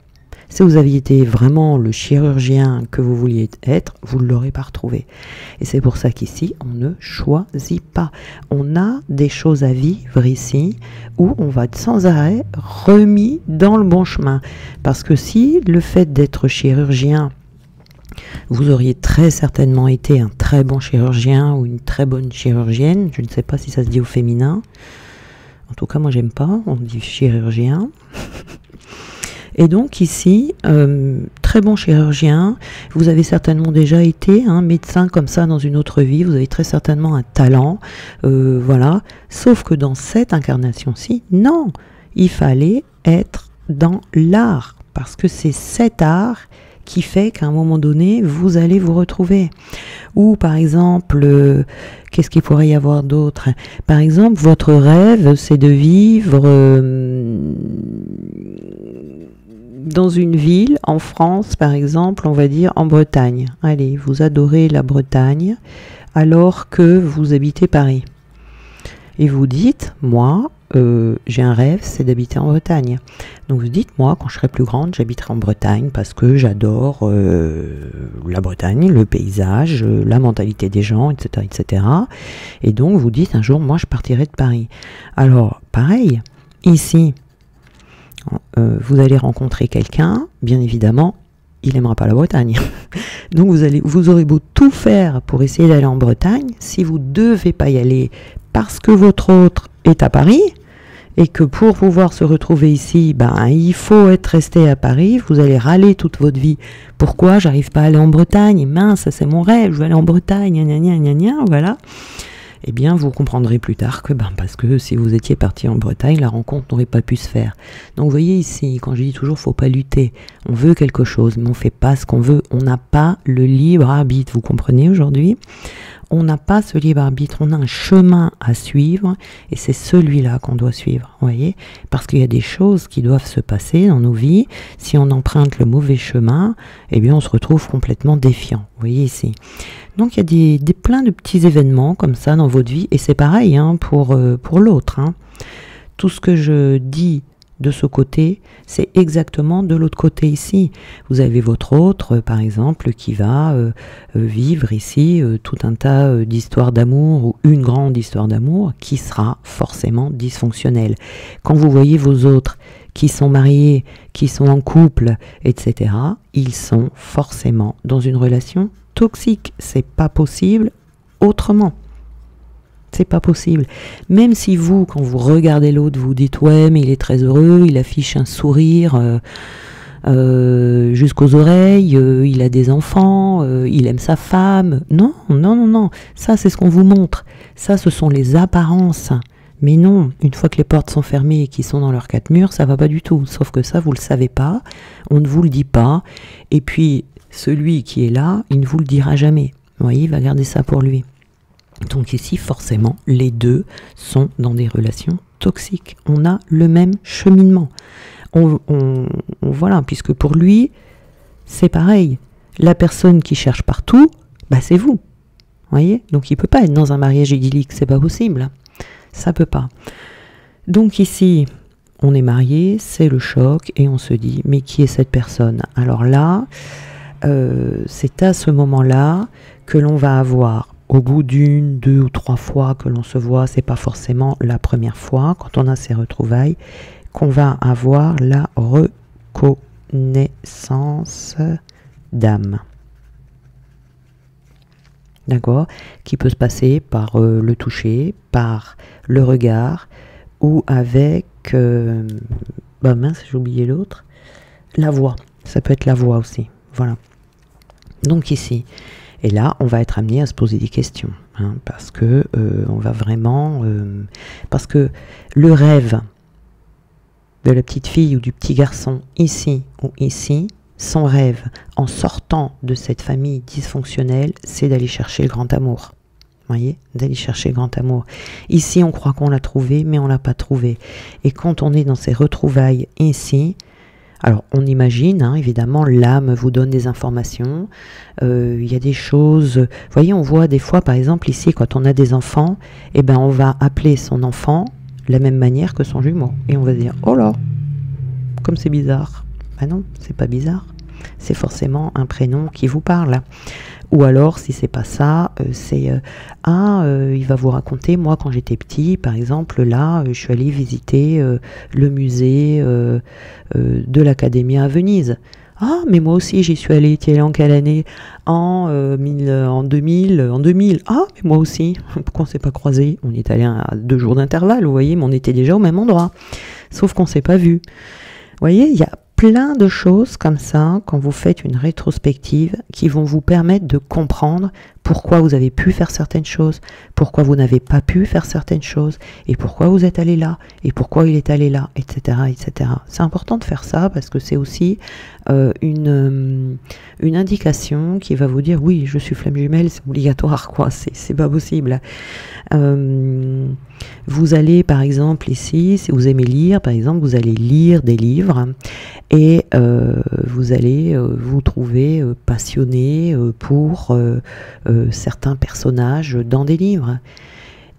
Si vous aviez été vraiment le chirurgien que vous vouliez être, vous ne l'aurez pas retrouvé. Et c'est pour ça qu'ici, on ne choisit pas. On a des choses à vivre ici où on va être sans arrêt remis dans le bon chemin. Parce que si le fait d'être chirurgien, vous auriez très certainement été un très bon chirurgien ou une très bonne chirurgienne, je ne sais pas si ça se dit au féminin. En tout cas, moi, j'aime pas, on dit chirurgien. Et donc ici, très bon chirurgien, vous avez certainement déjà été un médecin comme ça dans une autre vie, vous avez très certainement un talent, voilà. Sauf que dans cette incarnation-ci, non, il fallait être dans l'art, parce que c'est cet art qui fait qu'à un moment donné, vous allez vous retrouver. Ou par exemple, qu'est-ce qu'il pourrait y avoir d'autre? Par exemple, votre rêve, c'est de vivre dans une ville, en France par exemple, on va dire en Bretagne. Allez, vous adorez la Bretagne alors que vous habitez Paris. Et vous dites, moi, j'ai un rêve, c'est d'habiter en Bretagne. Donc vous dites, moi, quand je serai plus grande, j'habiterai en Bretagne parce que j'adore la Bretagne, le paysage, la mentalité des gens, etc., etc. Et donc vous dites, un jour, moi, je partirai de Paris. Alors, pareil, ici, vous allez rencontrer quelqu'un, bien évidemment, il n'aimera pas la Bretagne. Donc vous aurez beau tout faire pour essayer d'aller en Bretagne, si vous ne devez pas y aller parce que votre autre est à Paris, et que pour pouvoir se retrouver ici, ben, il faut être resté à Paris, vous allez râler toute votre vie. Pourquoi j'arrive pas à aller en Bretagne? Mince, c'est mon rêve, je veux aller en Bretagne, gna gna gna gna, voilà. Eh bien, vous comprendrez plus tard que, parce que si vous étiez parti en Bretagne, la rencontre n'aurait pas pu se faire. Donc, vous voyez ici, quand je dis toujours, faut pas lutter. On veut quelque chose, mais on fait pas ce qu'on veut. On n'a pas le libre arbitre. Vous comprenez aujourd'hui? On n'a pas ce libre arbitre. On a un chemin à suivre, et c'est celui-là qu'on doit suivre. Vous voyez? Parce qu'il y a des choses qui doivent se passer dans nos vies. Si on emprunte le mauvais chemin, eh bien, on se retrouve complètement défiant. Vous voyez ici? Donc il y a plein de petits événements comme ça dans votre vie, et c'est pareil hein, pour l'autre. Hein. Tout ce que je dis de ce côté, c'est exactement de l'autre côté ici. Vous avez votre autre, par exemple, qui va vivre ici tout un tas d'histoires d'amour ou une grande histoire d'amour qui sera forcément dysfonctionnelle. Quand vous voyez vos autres qui sont mariés, qui sont en couple, etc., ils sont forcément dans une relation toxique. C'est pas possible autrement. C'est pas possible. Même si vous, quand vous regardez l'autre, vous dites ouais, mais il est très heureux, il affiche un sourire jusqu'aux oreilles, il a des enfants, il aime sa femme. Non, non, non, non. Ça, c'est ce qu'on vous montre. Ça, ce sont les apparences. Mais non, une fois que les portes sont fermées et qu'ils sont dans leurs quatre murs, ça va pas du tout. Sauf que ça, vous le savez pas, on ne vous le dit pas. Et puis, celui qui est là, il ne vous le dira jamais. Vous voyez, il va garder ça pour lui. Donc ici, forcément, les deux sont dans des relations toxiques. On a le même cheminement. Voilà, puisque pour lui, c'est pareil. La personne qui cherche partout, bah c'est vous. Voyez? Donc il ne peut pas être dans un mariage idyllique, c'est pas possible. Ça peut pas. Donc ici, on est marié, c'est le choc, et on se dit, mais qui est cette personne? Alors là, c'est à ce moment-là que l'on va avoir, au bout d'une, 2 ou 3 fois que l'on se voit, c'est pas forcément la première fois, quand on a ces retrouvailles, qu'on va avoir la reconnaissance d'âme. D'accord? Qui peut se passer par le toucher, par le regard, ou avec, bah mince, j'ai oublié l'autre, la voix. Ça peut être la voix aussi. Voilà. Donc ici, et là, on va être amené à se poser des questions, hein, parce que on va vraiment, parce que le rêve de la petite fille ou du petit garçon ici ou ici, son rêve en sortant de cette famille dysfonctionnelle, c'est d'aller chercher le grand amour. Vous voyez, d'aller chercher le grand amour. Ici, on croit qu'on l'a trouvé, mais on l'a pas trouvé. Et quand on est dans ces retrouvailles ici, alors, on imagine, hein, évidemment, l'âme vous donne des informations, il y a des choses, vous voyez, on voit des fois, par exemple, ici, quand on a des enfants, eh ben, on va appeler son enfant de la même manière que son jumeau, et on va dire, oh là, comme c'est bizarre. Ben non, c'est pas bizarre, c'est forcément un prénom qui vous parle. Ou alors, si c'est pas ça, c'est il va vous raconter, moi quand j'étais petit, par exemple, là, je suis allée visiter le musée de l'Accademia à Venise. Ah, mais moi aussi j'y suis allée, tu es allée en quelle année? En 2000, en 2000. Ah, mais moi aussi. Pourquoi on s'est pas croisés? On est allé à 2 jours d'intervalle, vous voyez, mais on était déjà au même endroit. Sauf qu'on s'est pas vus. Vous voyez, il y a plein de choses comme ça quand vous faites une rétrospective qui vont vous permettre de comprendre pourquoi vous avez pu faire certaines choses, pourquoi vous n'avez pas pu faire certaines choses, et pourquoi vous êtes allé là, et pourquoi il est allé là, etc. etc. C'est important de faire ça parce que c'est aussi une indication qui va vous dire oui, je suis flamme jumelle, c'est obligatoire, quoi, c'est pas possible. Vous allez par exemple ici, si vous aimez lire, par exemple, vous allez lire des livres et vous allez vous trouver passionné pour certains personnages dans des livres.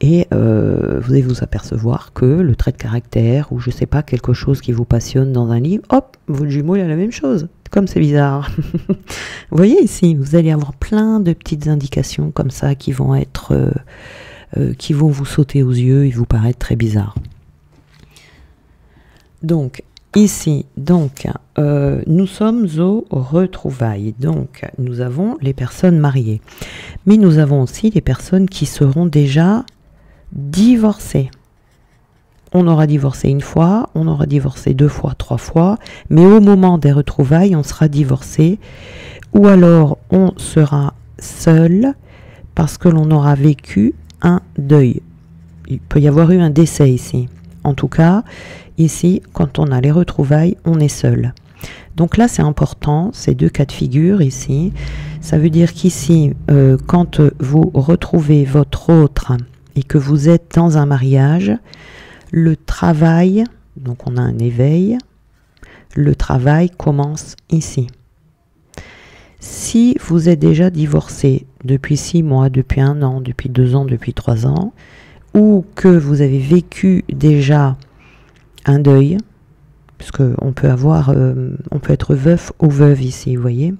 Et vous allez vous apercevoir que le trait de caractère ou je sais pas, quelque chose qui vous passionne dans un livre, hop, votre jumeau il a la même chose. Comme c'est bizarre. Vous voyez ici, vous allez avoir plein de petites indications comme ça qui vont être... qui vont vous sauter aux yeux et vous paraître très bizarres. Donc, ici, donc, nous sommes aux retrouvailles. Donc, nous avons les personnes mariées. Mais nous avons aussi les personnes qui seront déjà divorcées. On aura divorcé 1 fois, on aura divorcé 2 fois, 3 fois, mais au moment des retrouvailles, on sera divorcé. Ou alors, on sera seul parce que l'on aura vécu un deuil. Il peut y avoir eu un décès ici. En tout cas, ici, quand on a les retrouvailles, on est seul. Donc là, c'est important, ces 2 cas de figure ici. Ça veut dire qu'ici, quand vous retrouvez votre autre et que vous êtes dans un mariage, le travail, donc on a un éveil, le travail commence ici. Si vous êtes déjà divorcé depuis 6 mois, depuis 1 an, depuis 2 ans, depuis 3 ans, ou que vous avez vécu déjà un deuil, puisque on peut être veuf ou veuve ici, vous voyez.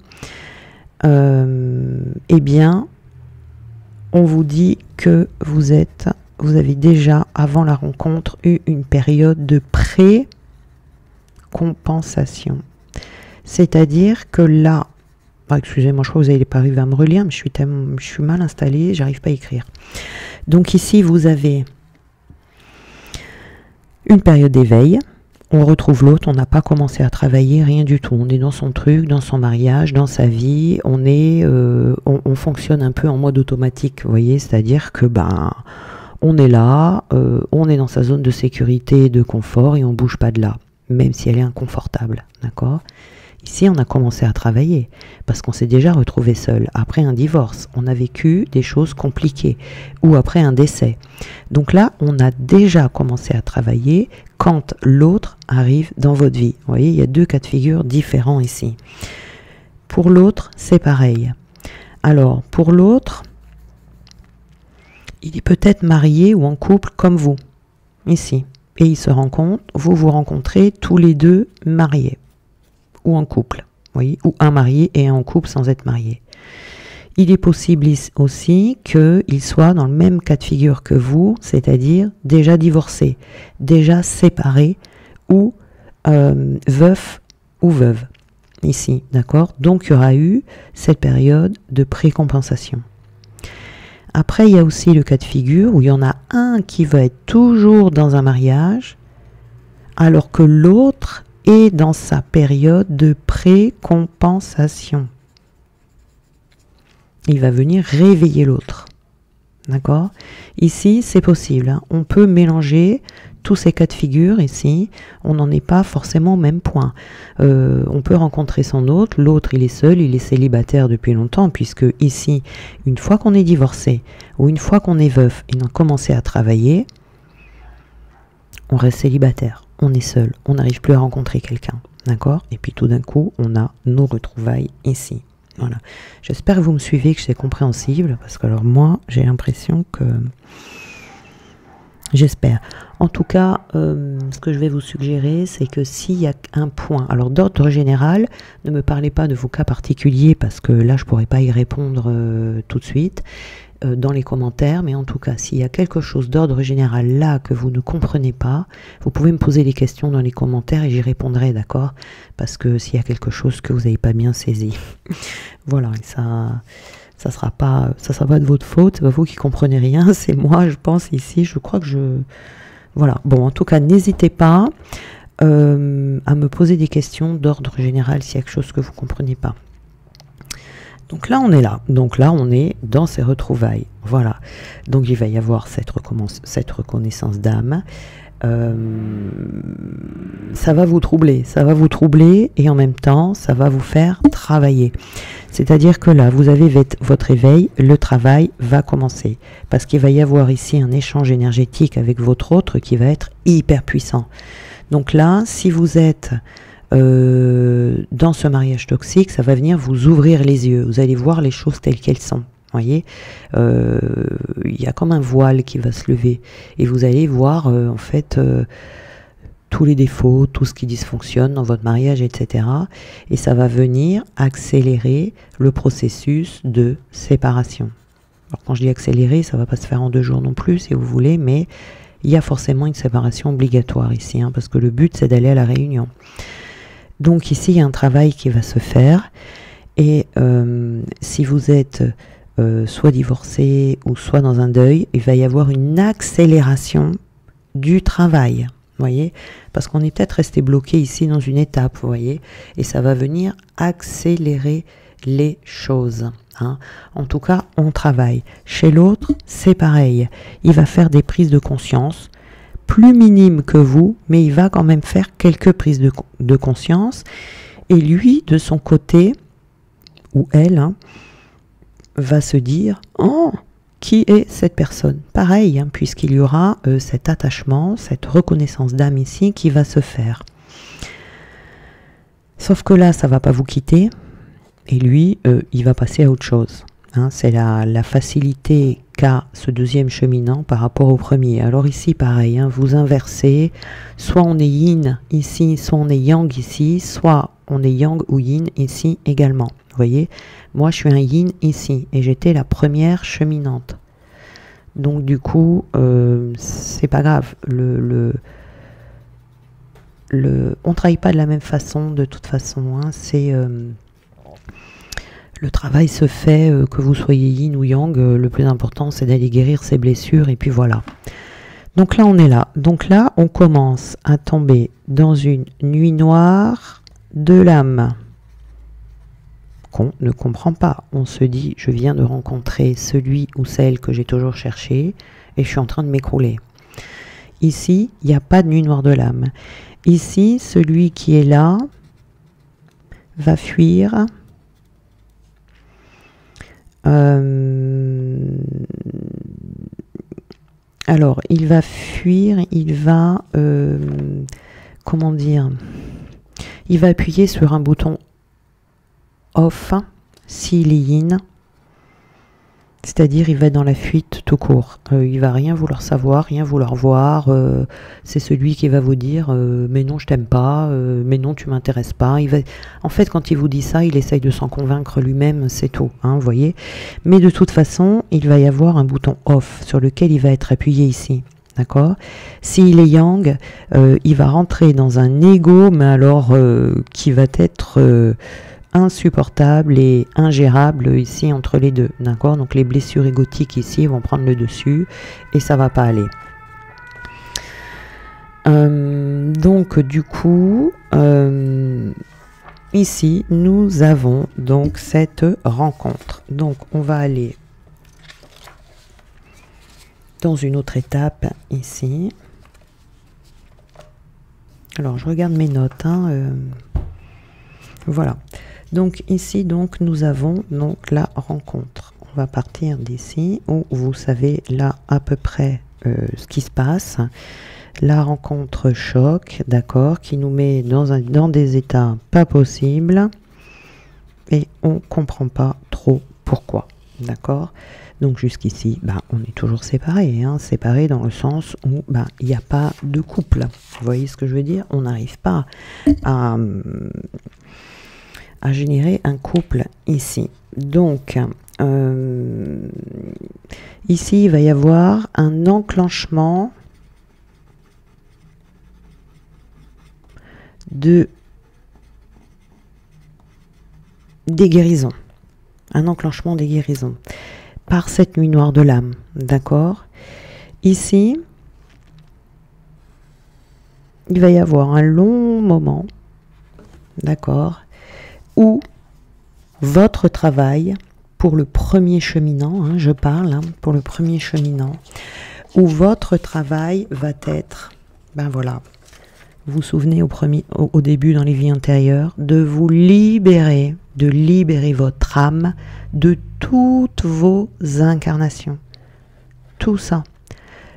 Eh bien, on vous dit que vous avez déjà, avant la rencontre, eu une période de pré-compensation. C'est-à-dire que là, excusez-moi, je crois que vous n'allez pas arriver à me relire, mais je suis mal installée, j'arrive pas à écrire. Donc ici, vous avez une période d'éveil. On retrouve l'autre, on n'a pas commencé à travailler, rien du tout. On est dans son truc, dans son mariage, dans sa vie. On fonctionne un peu en mode automatique, vous voyez, c'est-à-dire que on est là, on est dans sa zone de sécurité, de confort, et on bouge pas de là, même si elle est inconfortable, d'accord ? Ici, on a commencé à travailler parce qu'on s'est déjà retrouvé seul. Après un divorce, on a vécu des choses compliquées ou après un décès. Donc là, on a déjà commencé à travailler quand l'autre arrive dans votre vie. Vous voyez, il y a deux cas de figure différents ici. Pour l'autre, c'est pareil. Alors, pour l'autre, il est peut-être marié ou en couple comme vous, ici. Et il se rencontre, vous vous rencontrez tous les deux mariés. Ou en couple, voyez, ou un marié et un en couple sans être marié. Il est possible aussi qu'il soit dans le même cas de figure que vous, c'est-à-dire déjà divorcé, déjà séparé, ou veuf ou veuve, ici, d'accord? Donc il y aura eu cette période de précompensation. Après, il y a aussi le cas de figure où il y en a un qui va être toujours dans un mariage, alors que l'autre est dans sa période de précompensation. Il va venir réveiller l'autre. D'accord? Ici, c'est possible. Hein. On peut mélanger tous ces cas de figure ici. On n'en est pas forcément au même point. On peut rencontrer son autre. L'autre, il est seul, il est célibataire depuis longtemps, puisque ici, une fois qu'on est divorcé ou une fois qu'on est veuf et qu'on a commencé à travailler, on reste célibataire. On est seul, on n'arrive plus à rencontrer quelqu'un, d'accord? Et puis tout d'un coup, on a nos retrouvailles ici. Voilà. J'espère que vous me suivez, que c'est compréhensible, parce que alors moi, j'ai l'impression que... J'espère. En tout cas, ce que je vais vous suggérer, c'est que s'il y a un point, alors d'ordre général, ne me parlez pas de vos cas particuliers, parce que là, je ne pourrais pas y répondre tout de suite, dans les commentaires, mais en tout cas, s'il y a quelque chose d'ordre général là que vous ne comprenez pas, vous pouvez me poser des questions dans les commentaires et j'y répondrai, d'accord? Parce que s'il y a quelque chose que vous n'avez pas bien saisi. Voilà, et ça sera pas de votre faute, c'est pas vous qui comprenez rien, c'est moi, je pense, ici, je crois que voilà, bon, en tout cas, n'hésitez pas à me poser des questions d'ordre général s'il y a quelque chose que vous ne comprenez pas. Donc là, on est là. Donc là, on est dans ces retrouvailles. Voilà. Donc il va y avoir cette reconnaissance d'âme. Ça va vous troubler. Ça va vous troubler et en même temps, ça va vous faire travailler. C'est-à-dire que là, vous avez votre éveil, le travail va commencer. Parce qu'il va y avoir ici un échange énergétique avec votre autre qui va être hyper puissant. Donc là, si vous êtes... dans ce mariage toxique, ça va venir vous ouvrir les yeux. Vous allez voir les choses telles qu'elles sont. Voyez, il y a comme un voile qui va se lever et vous allez voir en fait tous les défauts, tout ce qui dysfonctionne dans votre mariage, etc. Et ça va venir accélérer le processus de séparation. Alors quand je dis accélérer, ça va pas se faire en 2 jours non plus, si vous voulez, mais il y a forcément une séparation obligatoire ici, hein, parce que le but c'est d'aller à la réunion. Donc ici, il y a un travail qui va se faire et si vous êtes soit divorcé ou soit dans un deuil, il va y avoir une accélération du travail, voyez, parce qu'on est peut-être resté bloqué ici dans une étape, vous voyez, et ça va venir accélérer les choses. Hein. En tout cas, on travaille. Chez l'autre, c'est pareil. Il va faire des prises de conscience plus minime que vous, mais il va quand même faire quelques prises de conscience. Et lui, de son côté, ou elle, hein, va se dire « Oh, qui est cette personne ?» Pareil, hein, puisqu'il y aura cet attachement, cette reconnaissance d'âme ici qui va se faire. Sauf que là, ça ne va pas vous quitter, et lui, il va passer à autre chose. Hein, c'est la facilité cas ce deuxième cheminant par rapport au premier. Alors ici pareil, hein, vous inversez, soit on est yin ici, soit on est yang ici, soit on est yang ou yin ici également. Vous voyez, moi je suis un yin ici et j'étais la première cheminante. Donc du coup, c'est pas grave, on travaille pas de la même façon de toute façon, hein, c'est... le travail se fait, que vous soyez yin ou yang, le plus important c'est d'aller guérir ses blessures et puis voilà. Donc là on est là. Donc là on commence à tomber dans une nuit noire de l'âme qu'on ne comprend pas. On se dit je viens de rencontrer celui ou celle que j'ai toujours cherché et je suis en train de m'écrouler. Ici il n'y a pas de nuit noire de l'âme. Ici celui qui est là va fuir. Alors, il va fuir, il va, comment dire, il va appuyer sur un bouton off s'il est yin, c'est-à-dire il va être dans la fuite tout court. Il va rien vouloir savoir, rien vouloir voir. C'est celui qui va vous dire mais non je t'aime pas, mais non tu m'intéresses pas. En fait quand il vous dit ça, il essaye de s'en convaincre lui-même, c'est tout, hein, vous voyez. Mais de toute façon, il va y avoir un bouton off sur lequel il va être appuyé ici. D'accord. S'il est yang, il va rentrer dans un ego, mais alors qui va être insupportable et ingérable ici entre les deux, d'accord. Donc les blessures égotiques ici vont prendre le dessus et ça va pas aller. Donc du coup ici nous avons donc cette rencontre. Donc on va aller dans une autre étape ici. Alors je regarde mes notes, hein, voilà. Donc ici, donc, nous avons donc la rencontre. On va partir d'ici où vous savez là à peu près ce qui se passe. La rencontre choc, d'accord, qui nous met dans des états pas possibles et on comprend pas trop pourquoi, d'accord. Donc jusqu'ici, bah, on est toujours séparés, hein, séparés dans le sens où bah, il n'y a pas de couple. Vous voyez ce que je veux dire? On n'arrive pas à générer un couple ici. Donc ici il va y avoir un enclenchement des guérisons, un enclenchement des guérisons par cette nuit noire de l'âme, d'accord. Ici il va y avoir un long moment, d'accord, où votre travail pour le premier cheminant, hein, je parle, hein, pour le premier cheminant, où votre travail va être, ben voilà, vous vous souvenez au début dans les vies antérieures, de vous libérer, de libérer votre âme de toutes vos incarnations, tout ça,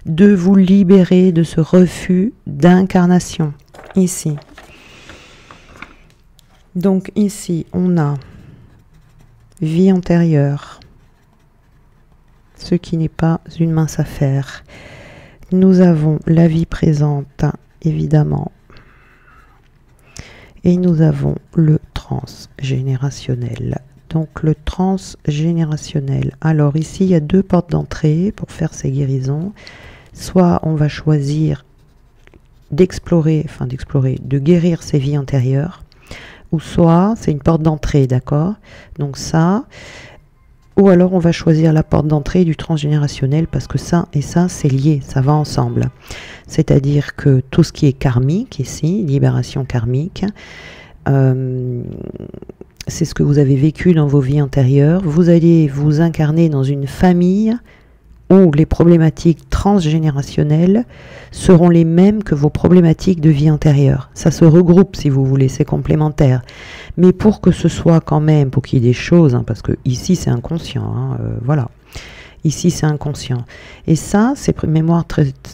de vous libérer de ce refus d'incarnation, ici. Donc ici, on a vie antérieure, ce qui n'est pas une mince affaire. Nous avons la vie présente, évidemment. Et nous avons le transgénérationnel. Donc le transgénérationnel. Alors ici, il y a deux portes d'entrée pour faire ces guérisons. Soit on va choisir d'explorer, de guérir ses vies antérieures. Ou soit, c'est une porte d'entrée, d'accord? Donc ça, ou alors on va choisir la porte d'entrée du transgénérationnel parce que ça et ça, c'est lié, ça va ensemble. C'est-à-dire que tout ce qui est karmique ici, libération karmique, c'est ce que vous avez vécu dans vos vies antérieures. Vous allez vous incarner dans une famille où les problématiques transgénérationnelles seront les mêmes que vos problématiques de vie antérieure. Ça se regroupe si vous voulez, c'est complémentaire. Mais pour que ce soit quand même, pour qu'il y ait des choses, hein, parce que ici c'est inconscient, hein, voilà. Ici c'est inconscient. Et ça, ces mémoires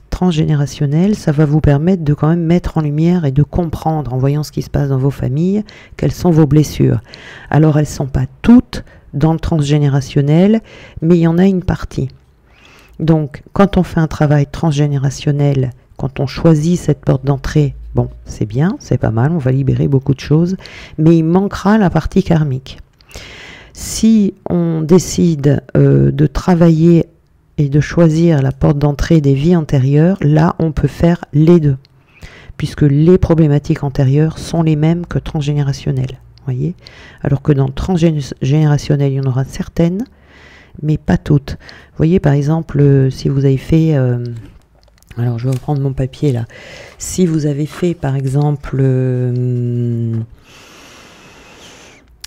transgénérationnelles, ça va vous permettre de quand même mettre en lumière et de comprendre, en voyant ce qui se passe dans vos familles, quelles sont vos blessures. Alors elles ne sont pas toutes dans le transgénérationnel, mais il y en a une partie. Donc, quand on fait un travail transgénérationnel, quand on choisit cette porte d'entrée, bon, c'est bien, c'est pas mal, on va libérer beaucoup de choses, mais il manquera la partie karmique. Si on décide de travailler et de choisir la porte d'entrée des vies antérieures, là, on peut faire les deux, puisque les problématiques antérieures sont les mêmes que transgénérationnelles, voyez. Alors que dans transgénérationnel, il y en aura certaines, mais pas toutes. Vous voyez, par exemple, si vous avez fait... alors, je vais reprendre mon papier, là. Si vous avez fait, par exemple...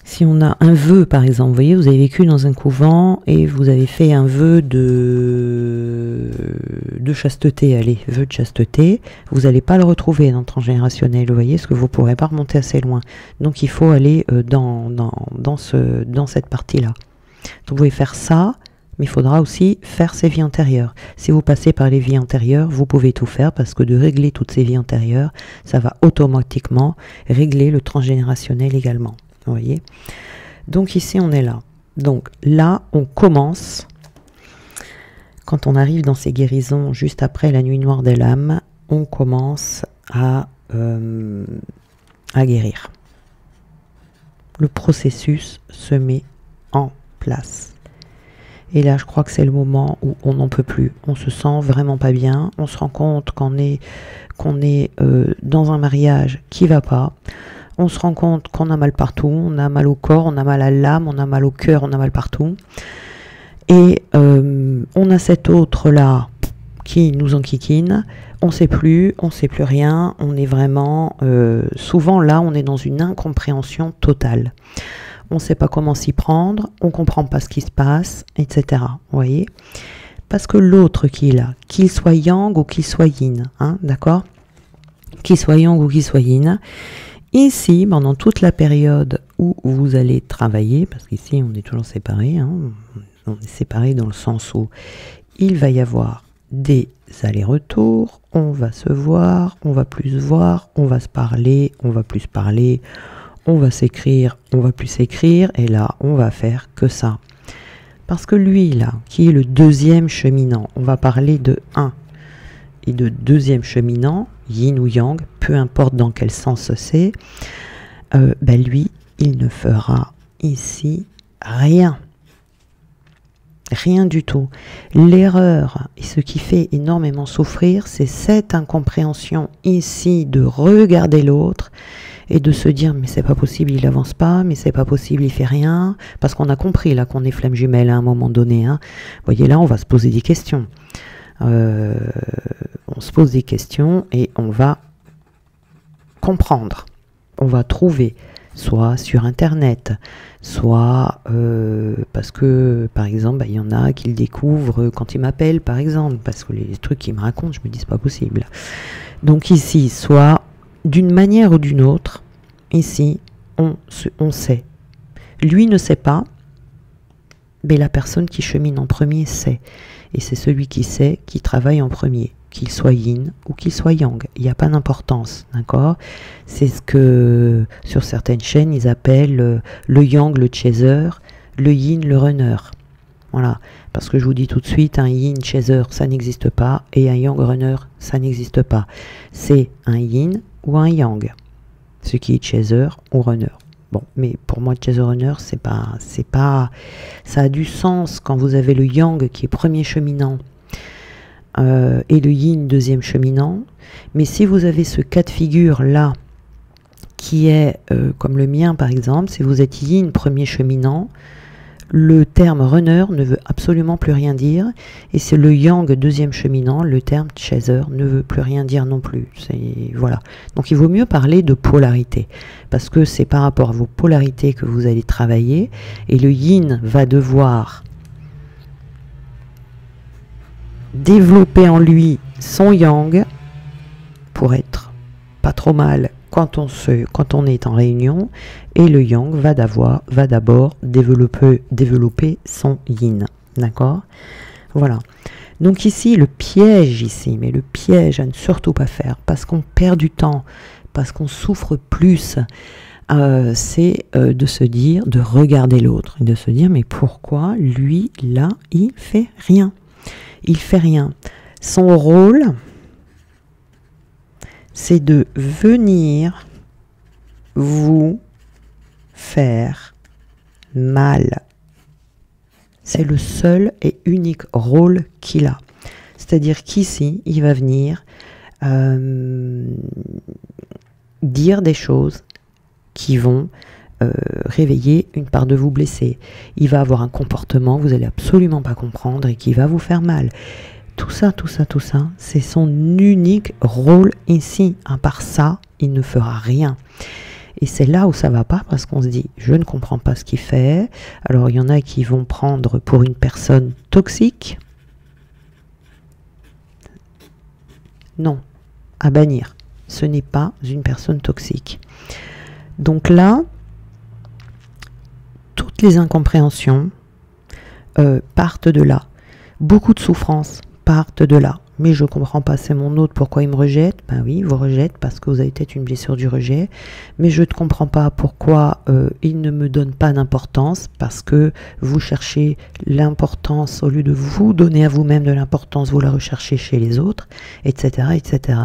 si on a un vœu, par exemple, vous voyez, vous avez vécu dans un couvent et vous avez fait un vœu de chasteté, allez, vœu de chasteté, vous n'allez pas le retrouver dans le transgénérationnel, vous voyez, parce que vous ne pourrez pas remonter assez loin. Donc, il faut aller dans cette partie-là. Donc, vous pouvez faire ça, mais il faudra aussi faire ces vies antérieures. Si vous passez par les vies antérieures, vous pouvez tout faire parce que de régler toutes ces vies antérieures, ça va automatiquement régler le transgénérationnel également. Vous voyez? Donc ici, on est là. Donc là, on commence, quand on arrive dans ces guérisons, juste après la nuit noire des lames, on commence à guérir. Le processus se met en place. Et là, je crois que c'est le moment où on n'en peut plus. On se sent vraiment pas bien. On se rend compte qu'on est dans un mariage qui ne va pas. On se rend compte qu'on a mal partout. On a mal au corps, on a mal à l'âme, on a mal au cœur, on a mal partout. Et on a cet autre-là qui nous enquiquine. On ne sait plus rien. On est vraiment... souvent, là, on est dans une incompréhension totale. On ne sait pas comment s'y prendre, on ne comprend pas ce qui se passe, etc. Vous voyez? Parce que l'autre qui est là, qu'il soit yang ou qu'il soit yin, hein, d'accord? Qu'il soit yang ou qu'il soit yin, ici, pendant toute la période où vous allez travailler, parce qu'ici on est toujours séparés, hein, on est séparés dans le sens où il va y avoir des allers-retours, on va se voir, on va plus se voir, on va se parler, on va plus parler, on va s'écrire, on va plus s'écrire, et là, on va faire que ça. Parce que lui, là, qui est le deuxième cheminant, on va parler de 1 et de deuxième cheminant, yin ou yang, peu importe dans quel sens c'est, lui, il ne fera ici rien. Rien du tout. L'erreur, et ce qui fait énormément souffrir, c'est cette incompréhension ici de regarder l'autre, et de se dire mais c'est pas possible, il avance pas, mais c'est pas possible, il fait rien, parce qu'on a compris là qu'on est flamme jumelle à un moment donné, hein. Vous voyez, là on va se poser des questions, on se pose des questions et on va comprendre, on va trouver, soit sur internet, soit parce que par exemple il y en a qui le découvrent quand ils m'appellent par exemple, parce que les trucs qu'ils me racontent, je me dis c'est pas possible. Donc ici, soit d'une manière ou d'une autre, ici, on sait. Lui ne sait pas, mais la personne qui chemine en premier sait. Et c'est celui qui sait qui travaille en premier, qu'il soit yin ou qu'il soit yang. Il n'y a pas d'importance, d'accord? C'est ce que, sur certaines chaînes, ils appellent le yang, le chaser, le yin, le runner. Voilà, parce que je vous dis tout de suite, un yin chaser, ça n'existe pas, et un yang runner, ça n'existe pas. C'est un yin ou un yang, ce qui est chaser ou runner. Bon, mais pour moi, chaser runner, c'est pas, ça a du sens quand vous avez le yang qui est premier cheminant et le yin deuxième cheminant. Mais si vous avez ce cas de figure là, qui est comme le mien par exemple, si vous êtes yin premier cheminant, le terme runner ne veut absolument plus rien dire, et c'est le yang deuxième cheminant, le terme chaser ne veut plus rien dire non plus. Voilà. Donc il vaut mieux parler de polarité, parce que c'est par rapport à vos polarités que vous allez travailler, et le yin va devoir développer en lui son yang pour être pas trop mal quand on est en réunion, et le yang va d'abord développer son yin, d'accord? Voilà. Donc ici, le piège ici, mais le piège à ne surtout pas faire, parce qu'on perd du temps, parce qu'on souffre plus, c'est de se dire, de regarder l'autre, et de se dire, mais pourquoi lui, là, il fait rien? Il fait rien. Son rôle, c'est de venir vous faire mal. C'est le seul et unique rôle qu'il a. C'est-à-dire qu'ici, il va venir dire des choses qui vont réveiller une part de vous blessée. Il va avoir un comportement que vous n'allez absolument pas comprendre et qui va vous faire mal. Tout ça, c'est son unique rôle ici. À part ça, il ne fera rien. Et c'est là où ça va pas, parce qu'on se dit, je ne comprends pas ce qu'il fait. Alors, il y en a qui vont prendre pour une personne toxique. Non, à bannir. Ce n'est pas une personne toxique. Donc là, toutes les incompréhensions partent de là. Beaucoup de souffrances partent de là. Mais je ne comprends pas, c'est mon autre, pourquoi il me rejette? Ben oui, il vous rejette parce que vous avez peut-être une blessure du rejet. Mais je ne comprends pas pourquoi il ne me donne pas d'importance, parce que vous cherchez l'importance, au lieu de vous donner à vous-même de l'importance, vous la recherchez chez les autres, etc. etc.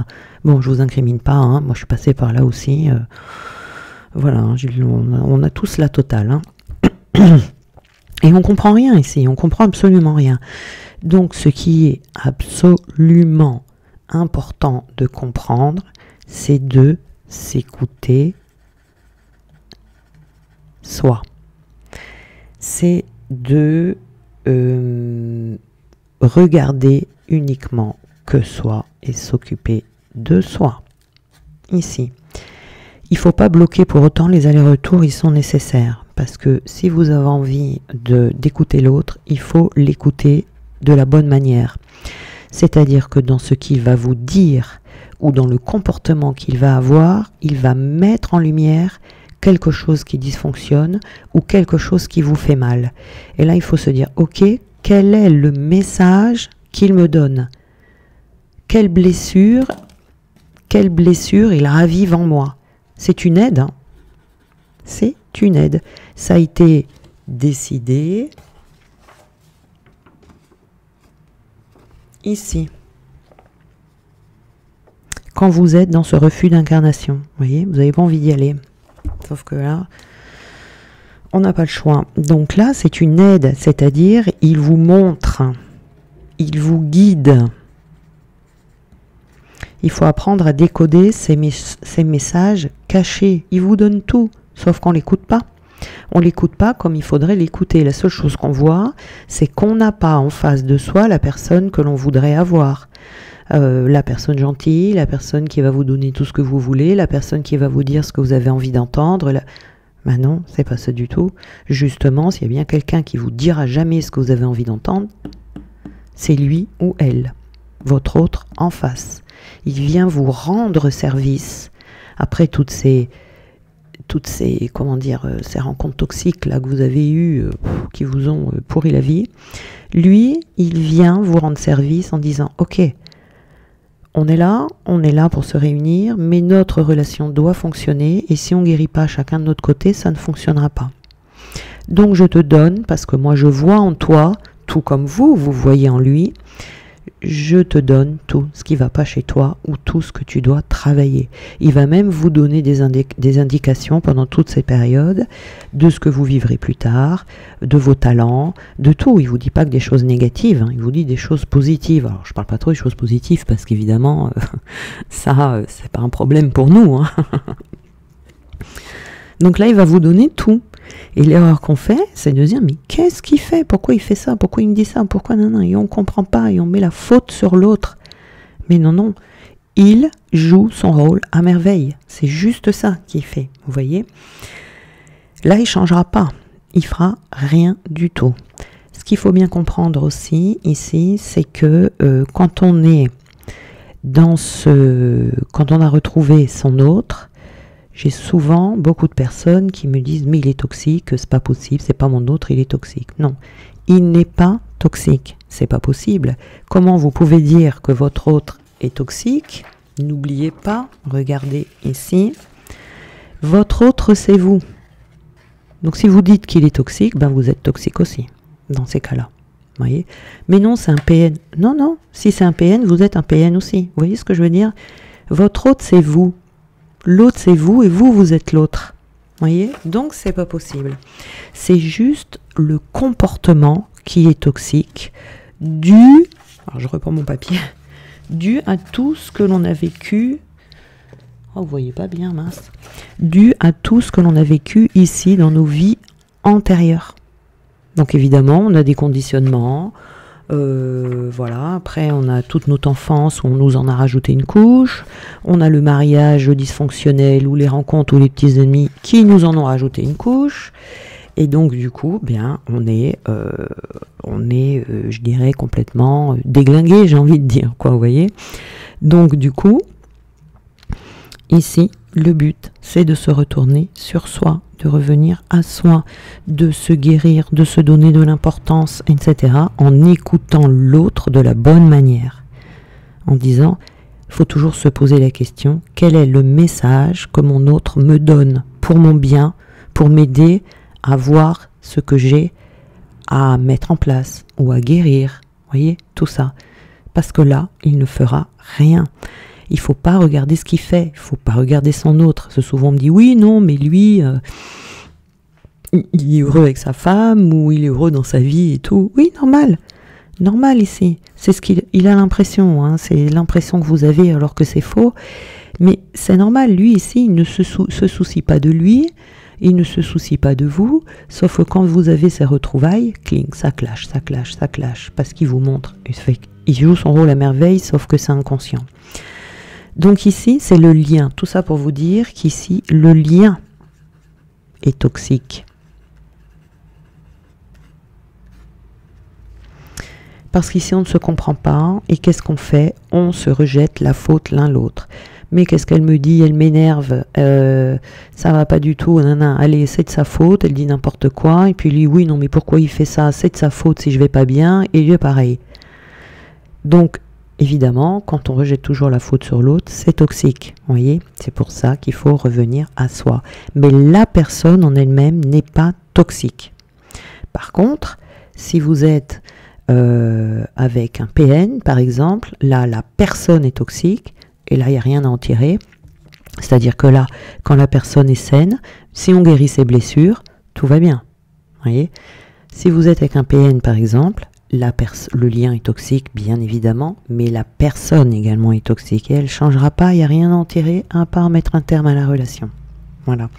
Bon, je ne vous incrimine pas, hein, moi je suis passée par là aussi. Voilà, hein, on a tous la totale. Hein. Et on comprend rien ici, on comprend absolument rien. Donc, ce qui est absolument important de comprendre, c'est de s'écouter soi. C'est de regarder uniquement que soi et s'occuper de soi. Ici. Il ne faut pas bloquer pour autant les allers-retours, ils sont nécessaires. Parce que si vous avez envie d'écouter l'autre, il faut l'écouter de la bonne manière. C'est-à-dire que dans ce qu'il va vous dire ou dans le comportement qu'il va avoir, il va mettre en lumière quelque chose qui dysfonctionne ou quelque chose qui vous fait mal. Et là, il faut se dire, ok, quel est le message qu'il me donne? Quelle blessure il ravive en moi? C'est une aide, hein. C'est une aide. Ça a été décidé ici. Quand vous êtes dans ce refus d'incarnation, vous voyez, vous n'avez pas envie d'y aller. Sauf que là, on n'a pas le choix. Donc là, c'est une aide, c'est-à-dire, il vous montre, il vous guide. Il faut apprendre à décoder ces messages cachés. Il vous donne tout, sauf qu'on ne l'écoute pas. On ne l'écoute pas comme il faudrait l'écouter. La seule chose qu'on voit, c'est qu'on n'a pas en face de soi la personne que l'on voudrait avoir. La personne gentille, la personne qui va vous donner tout ce que vous voulez, la personne qui va vous dire ce que vous avez envie d'entendre. Ben non, c'est pas ça du tout. Justement, s'il y a bien quelqu'un qui vous dira jamais ce que vous avez envie d'entendre, c'est lui ou elle, votre autre en face. Il vient vous rendre service après toutes ces comment dire, ces rencontres toxiques là que vous avez eues, qui vous ont pourri la vie. Lui, il vient vous rendre service en disant, ok, on est là pour se réunir, mais notre relation doit fonctionner, et si on ne guérit pas chacun de notre côté, ça ne fonctionnera pas. Donc je te donne, parce que moi je vois en toi, tout comme vous voyez en lui, je te donne tout ce qui ne va pas chez toi ou tout ce que tu dois travailler. Il va même vous donner des indications pendant toutes ces périodes de ce que vous vivrez plus tard, de vos talents, de tout. Il ne vous dit pas que des choses négatives, hein, il vous dit des choses positives. Alors je ne parle pas trop des choses positives parce qu'évidemment, ça, c'est pas un problème pour nous. Hein. Donc là, il va vous donner tout. Et l'erreur qu'on fait, c'est de dire, mais qu'est-ce qu'il fait? Pourquoi il fait ça? Pourquoi il me dit ça? Pourquoi non? Et on ne comprend pas, et on met la faute sur l'autre. Mais non, il joue son rôle à merveille. C'est juste ça qu'il fait, vous voyez? Là, il ne changera pas. Il fera rien du tout. Ce qu'il faut bien comprendre aussi, ici, c'est que quand on est dans quand on a retrouvé son autre, j'ai souvent beaucoup de personnes qui me disent « mais il est toxique, c'est pas possible, c'est pas mon autre, il est toxique ». Non, il n'est pas toxique, c'est pas possible. Comment vous pouvez dire que votre autre est toxique? N'oubliez pas, regardez ici, votre autre c'est vous. Donc si vous dites qu'il est toxique, ben vous êtes toxique aussi, dans ces cas-là. voyez. Mais non, c'est un PN. Non, non, si c'est un PN, vous êtes un PN aussi. Vous voyez ce que je veux dire? Votre autre, c'est vous. L'autre, c'est vous, et vous, vous êtes l'autre. Vous voyez? Donc, c'est pas possible. C'est juste le comportement qui est toxique, dû, alors je reprends mon papier, dû à tout ce que l'on a vécu. Oh, vous voyez pas bien, mince. Dû à tout ce que l'on a vécu ici dans nos vies antérieures. Donc évidemment, on a des conditionnements. Voilà. Après, on a toute notre enfance où on nous en a rajouté une couche. On a le mariage dysfonctionnel ou les rencontres ou les petits ennemis qui nous en ont rajouté une couche. Et donc du coup, bien, on est, je dirais, complètement déglingué, j'ai envie de dire, quoi, vous voyez. Donc du coup, ici, le but, c'est de se retourner sur soi, de revenir à soi, de se guérir, de se donner de l'importance, etc., en écoutant l'autre de la bonne manière. En disant, il faut toujours se poser la question, quel est le message que mon autre me donne pour mon bien, pour m'aider à voir ce que j'ai à mettre en place ou à guérir. Vous voyez, tout ça. Parce que là, il ne fera rien. Il ne faut pas regarder ce qu'il fait, il ne faut pas regarder son autre. Parce que souvent on me dit, oui, non, mais lui, il est heureux avec sa femme, ou il est heureux dans sa vie et tout. Oui, normal. Normal ici. C'est ce qu'il a l'impression, hein. C'est l'impression que vous avez alors que c'est faux. Mais c'est normal, lui ici, il ne se soucie pas de lui, il ne se soucie pas de vous, sauf que quand vous avez ces retrouvailles, cling, ça clash, ça clash, ça clash, parce qu'il vous montre. Il joue son rôle à merveille, sauf que c'est inconscient. Donc ici, c'est le lien. Tout ça pour vous dire qu'ici, le lien est toxique. Parce qu'ici, on ne se comprend pas. Et qu'est-ce qu'on fait? On se rejette la faute l'un l'autre. Mais qu'est-ce qu'elle me dit? Elle m'énerve. Ça va pas du tout. Nanana. Allez, c'est de sa faute. Elle dit n'importe quoi. Et puis lui, oui, non, mais pourquoi il fait ça? C'est de sa faute si je vais pas bien. Et lui, pareil. Donc, évidemment, quand on rejette toujours la faute sur l'autre, c'est toxique. Vous voyez? C'est pour ça qu'il faut revenir à soi. Mais la personne en elle-même n'est pas toxique. Par contre, si vous êtes avec un PN, par exemple, là, la personne est toxique, et là, il n'y a rien à en tirer. C'est-à-dire que là, quand la personne est saine, si on guérit ses blessures, tout va bien. Vous voyez? Si vous êtes avec un PN, par exemple, le lien est toxique, bien évidemment, mais la personne également est toxique, et elle ne changera pas, il n'y a rien à en tirer, à part mettre un terme à la relation. Voilà.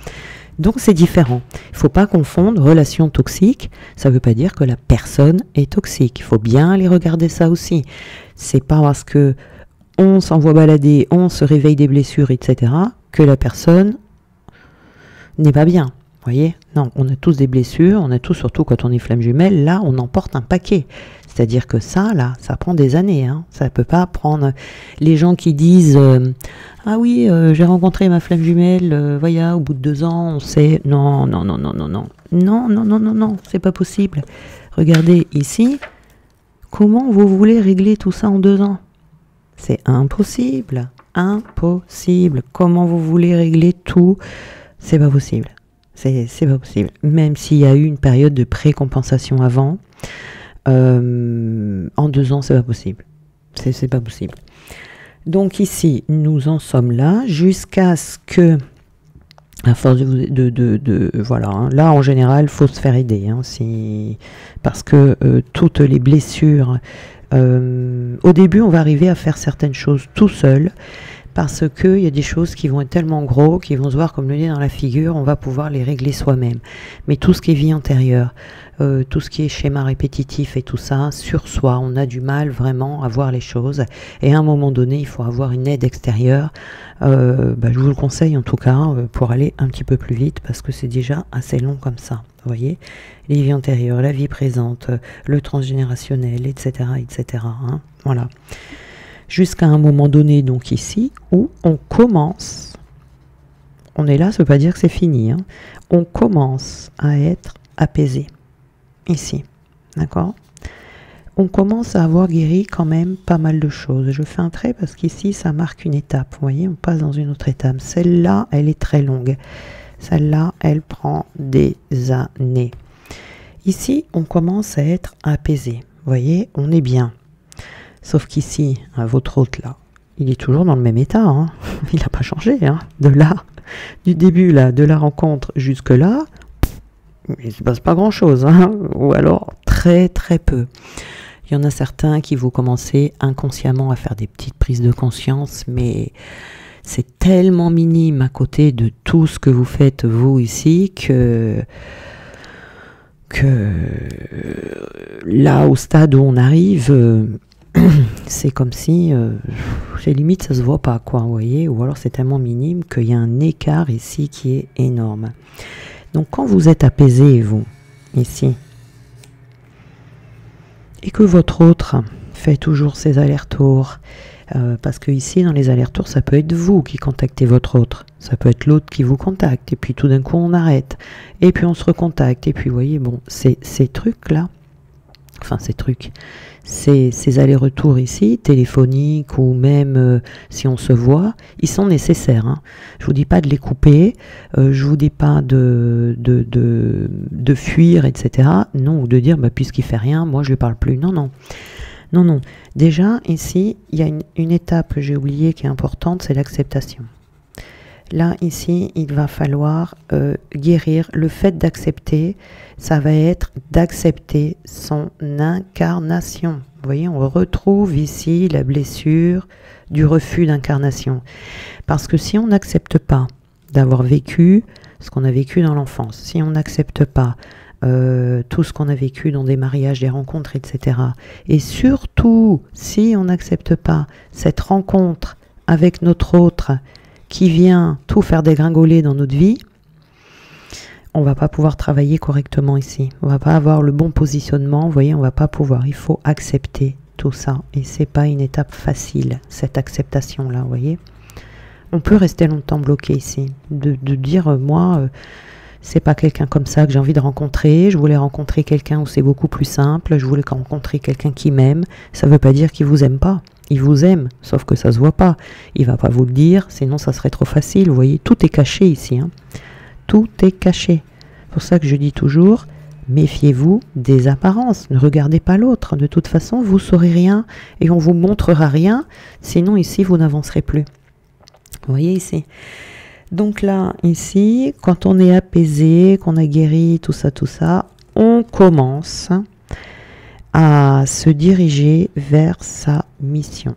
Donc c'est différent. Il ne faut pas confondre relation toxique, ça ne veut pas dire que la personne est toxique. Il faut bien aller regarder ça aussi. C'est pas parce que on s'envoie balader, on se réveille des blessures, etc., que la personne n'est pas bien. Vous voyez? Non, on a tous des blessures, on a tous, surtout quand on est flamme jumelle, là on en porte un paquet. C'est-à-dire que ça, là, ça prend des années. Hein. Ça ne peut pas prendre... Les gens qui disent ah oui, j'ai rencontré ma flamme jumelle, voilà, au bout de 2 ans, on sait... Non, non, non, non, non, non. Non, non, non, non, non, c'est pas possible. Regardez ici, comment vous voulez régler tout ça en 2 ans? C'est impossible. Impossible. Comment vous voulez régler tout? C'est pas possible. C'est pas possible. Même s'il y a eu une période de précompensation avant, en 2 ans, c'est pas possible. C'est pas possible. Donc ici, nous en sommes là, jusqu'à ce que, à force voilà, hein, là en général, il faut se faire aider, hein, parce que toutes les blessures, au début, on va arriver à faire certaines choses tout seul, parce qu'il y a des choses qui vont être tellement gros, qui vont se voir comme le nez dans la figure, on va pouvoir les régler soi-même. Mais tout ce qui est vie antérieure, tout ce qui est schéma répétitif et tout ça, sur soi, on a du mal vraiment à voir les choses. Et à un moment donné, il faut avoir une aide extérieure. Je vous le conseille en tout cas, pour aller un petit peu plus vite, parce que c'est déjà assez long comme ça. Vous voyez, les vies antérieures, la vie présente, le transgénérationnel, etc. etc. Hein, voilà. Jusqu'à un moment donné, donc ici, où on commence, on est là, ça ne veut pas dire que c'est fini, hein, on commence à être apaisé, ici, d'accord? On commence à avoir guéri quand même pas mal de choses. Je fais un trait parce qu'ici, ça marque une étape, vous voyez, on passe dans une autre étape. Celle-là, elle est très longue. Celle-là, elle prend des années. Ici, on commence à être apaisé. voyez, on est bien. Sauf qu'ici, votre hôte là, il est toujours dans le même état, hein. Il n'a pas changé, hein. De là, du début là, de la rencontre jusque là, il ne se passe pas grand chose, hein. Ou alors très très peu. Il y en a certains qui vont commencer inconsciemment à faire des petites prises de conscience, mais c'est tellement minime à côté de tout ce que vous faites vous ici que là, au stade où on arrive, c'est comme si, c'est limite, ça se voit pas, quoi, vous voyez, ou alors c'est tellement minime qu'il y a un écart ici qui est énorme. Donc quand vous êtes apaisé, vous, ici, et que votre autre fait toujours ses allers-retours, parce que ici, dans les allers-retours, ça peut être vous qui contactez votre autre, ça peut être l'autre qui vous contacte, et puis tout d'un coup, on arrête, et puis on se recontacte, et puis, vous voyez, bon, ces trucs-là, enfin, ces allers-retours ici, téléphoniques, ou même si on se voit, ils sont nécessaires, hein. Je vous dis pas de les couper, je vous dis pas de fuir, etc. Non, ou de dire, bah, puisqu'il fait rien, moi, je lui parle plus. Non, non. Non, non. Déjà, ici, il y a une étape que j'ai oubliée qui est importante, c'est l'acceptation. Là, ici, il va falloir guérir. Le fait d'accepter, ça va être d'accepter son incarnation. Vous voyez, on retrouve ici la blessure du refus d'incarnation. Parce que si on n'accepte pas d'avoir vécu ce qu'on a vécu dans l'enfance, si on n'accepte pas tout ce qu'on a vécu dans des mariages, des rencontres, etc. Et surtout, si on n'accepte pas cette rencontre avec notre autre qui vient tout faire dégringoler dans notre vie, on va pas pouvoir travailler correctement ici. On va pas avoir le bon positionnement, vous voyez, on va pas pouvoir. Il faut accepter tout ça. Et c'est pas une étape facile, cette acceptation-là, vous voyez. On peut rester longtemps bloqué ici, de dire, moi... c'est pas quelqu'un comme ça que j'ai envie de rencontrer. Je voulais rencontrer quelqu'un où c'est beaucoup plus simple. Je voulais rencontrer quelqu'un qui m'aime. Ça veut pas dire qu'il vous aime pas. Il vous aime, sauf que ça se voit pas. Il va pas vous le dire, sinon ça serait trop facile. Vous voyez, tout est caché ici, hein. Tout est caché. C'est pour ça que je dis toujours, méfiez-vous des apparences. Ne regardez pas l'autre. De toute façon, vous saurez rien et on vous montrera rien. Sinon, ici, vous n'avancerez plus. Vous voyez ici. Donc là, ici, quand on est apaisé, qu'on a guéri, tout ça, on commence à se diriger vers sa mission.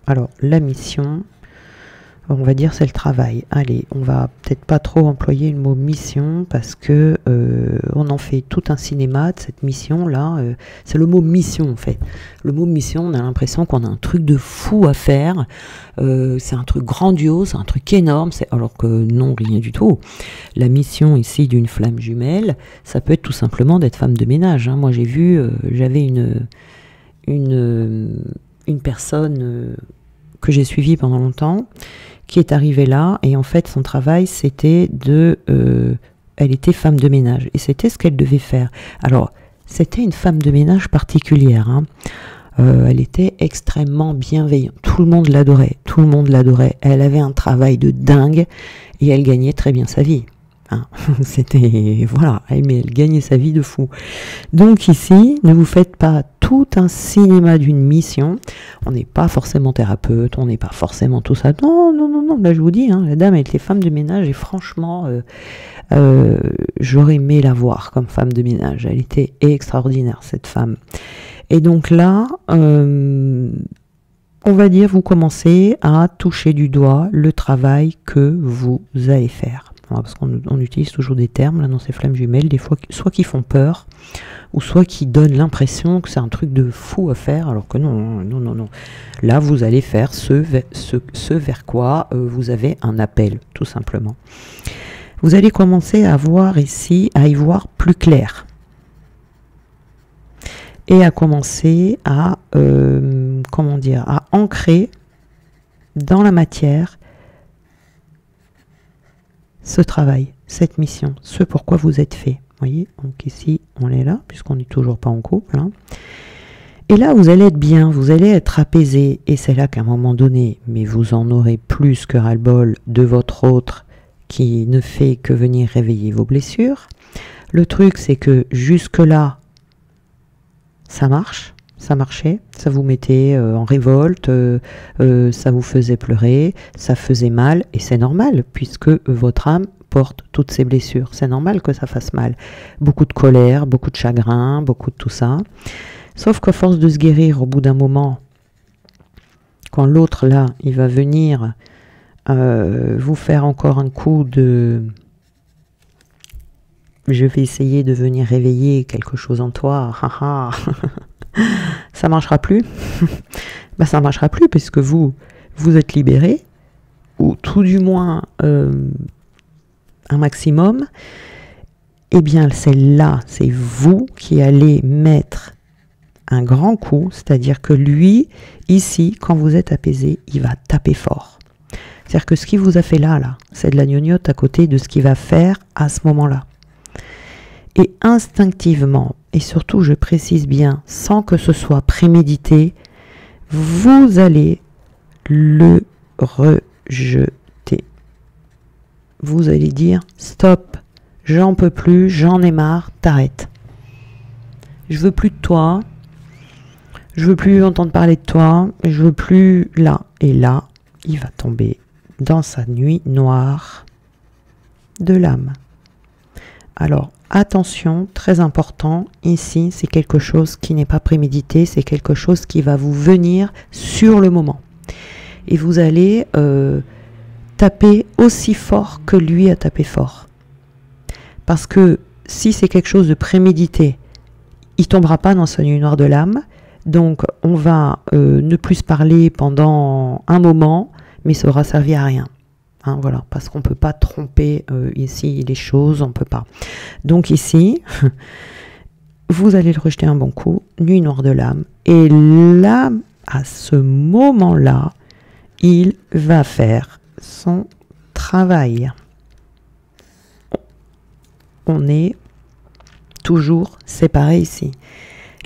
Alors, la mission, on va dire c'est le travail. Allez, on va peut-être pas trop employer le mot mission parce que on en fait tout un cinéma de cette mission-là. C'est le mot mission en fait. Le mot mission, on a l'impression qu'on a un truc de fou à faire. C'est un truc grandiose, c'est un truc énorme. Alors que non, rien du tout. La mission ici d'une flamme jumelle, ça peut être tout simplement d'être femme de ménage, hein. Moi j'ai vu, j'avais une personne que j'ai suivie pendant longtemps, qui est arrivée là, et en fait son travail c'était elle était femme de ménage, et c'était ce qu'elle devait faire. Alors, c'était une femme de ménage particulière, hein. Elle était extrêmement bienveillante, tout le monde l'adorait, elle avait un travail de dingue, et elle gagnait très bien sa vie. Hein. C'était, voilà, mais elle gagnait sa vie de fou. Donc ici, ne vous faites pas tout un cinéma d'une mission. On n'est pas forcément thérapeute, on n'est pas forcément tout ça. Non, non, non, non. Là, je vous dis, hein, la dame, elle était femme de ménage et franchement, j'aurais aimé la voir comme femme de ménage. Elle était extraordinaire, cette femme. Et donc là, on va dire, vous commencez à toucher du doigt le travail que vous allez faire. Parce qu'on utilise toujours des termes là, dans ces flammes jumelles, des fois soit qui font peur, ou soit qui donnent l'impression que c'est un truc de fou à faire, alors que non, non, non, non. Là, vous allez faire ce vers quoi vous avez un appel, tout simplement. Vous allez commencer à voir ici, à y voir plus clair. Et à commencer à, comment dire, à ancrer dans la matière ce travail, cette mission, ce pourquoi vous êtes fait. Vous voyez, donc ici, on est là, puisqu'on n'est toujours pas en couple. Hein. Et là, vous allez être bien, vous allez être apaisé. Et c'est là qu'à un moment donné, mais vous en aurez plus que ras-le-bol de votre autre qui ne fait que venir réveiller vos blessures. Le truc, c'est que jusque-là, ça marche, ça marchait, ça vous mettait en révolte, ça vous faisait pleurer, ça faisait mal, et c'est normal, puisque votre âme porte toutes ces blessures. C'est normal que ça fasse mal. Beaucoup de colère, beaucoup de chagrin, beaucoup de tout ça. Sauf qu'à force de se guérir, au bout d'un moment, quand l'autre, là, il va venir vous faire encore un coup de... Je vais essayer de venir réveiller quelque chose en toi. Ça marchera plus. Ben, ça marchera plus puisque vous êtes libéré, ou tout du moins un maximum. Eh bien, c'est là, c'est vous qui allez mettre un grand coup, c'est-à-dire que lui, ici, quand vous êtes apaisé, il va taper fort. C'est-à-dire que ce qu'il vous a fait là, c'est de la gnognotte à côté de ce qu'il va faire à ce moment-là. Et instinctivement, et surtout je précise bien, sans que ce soit prémédité, vous allez le rejeter. Vous allez dire stop, j'en peux plus, j'en ai marre, t'arrêtes. Je veux plus de toi, je veux plus entendre parler de toi, je veux plus là. Et là, il va tomber dans sa nuit noire de l'âme. Alors, attention, très important, ici, c'est quelque chose qui n'est pas prémédité, c'est quelque chose qui va vous venir sur le moment. Et vous allez taper aussi fort que lui a tapé fort. Parce que si c'est quelque chose de prémédité, il tombera pas dans sa nuit noire de l'âme. Donc, on va ne plus se parler pendant un moment, mais ça aura servi à rien. Hein, voilà, parce qu'on ne peut pas tromper ici les choses, on ne peut pas. Donc ici, vous allez le rejeter un bon coup, nuit noire de l'âme, et là, à ce moment-là, il va faire son travail. On est toujours séparés ici.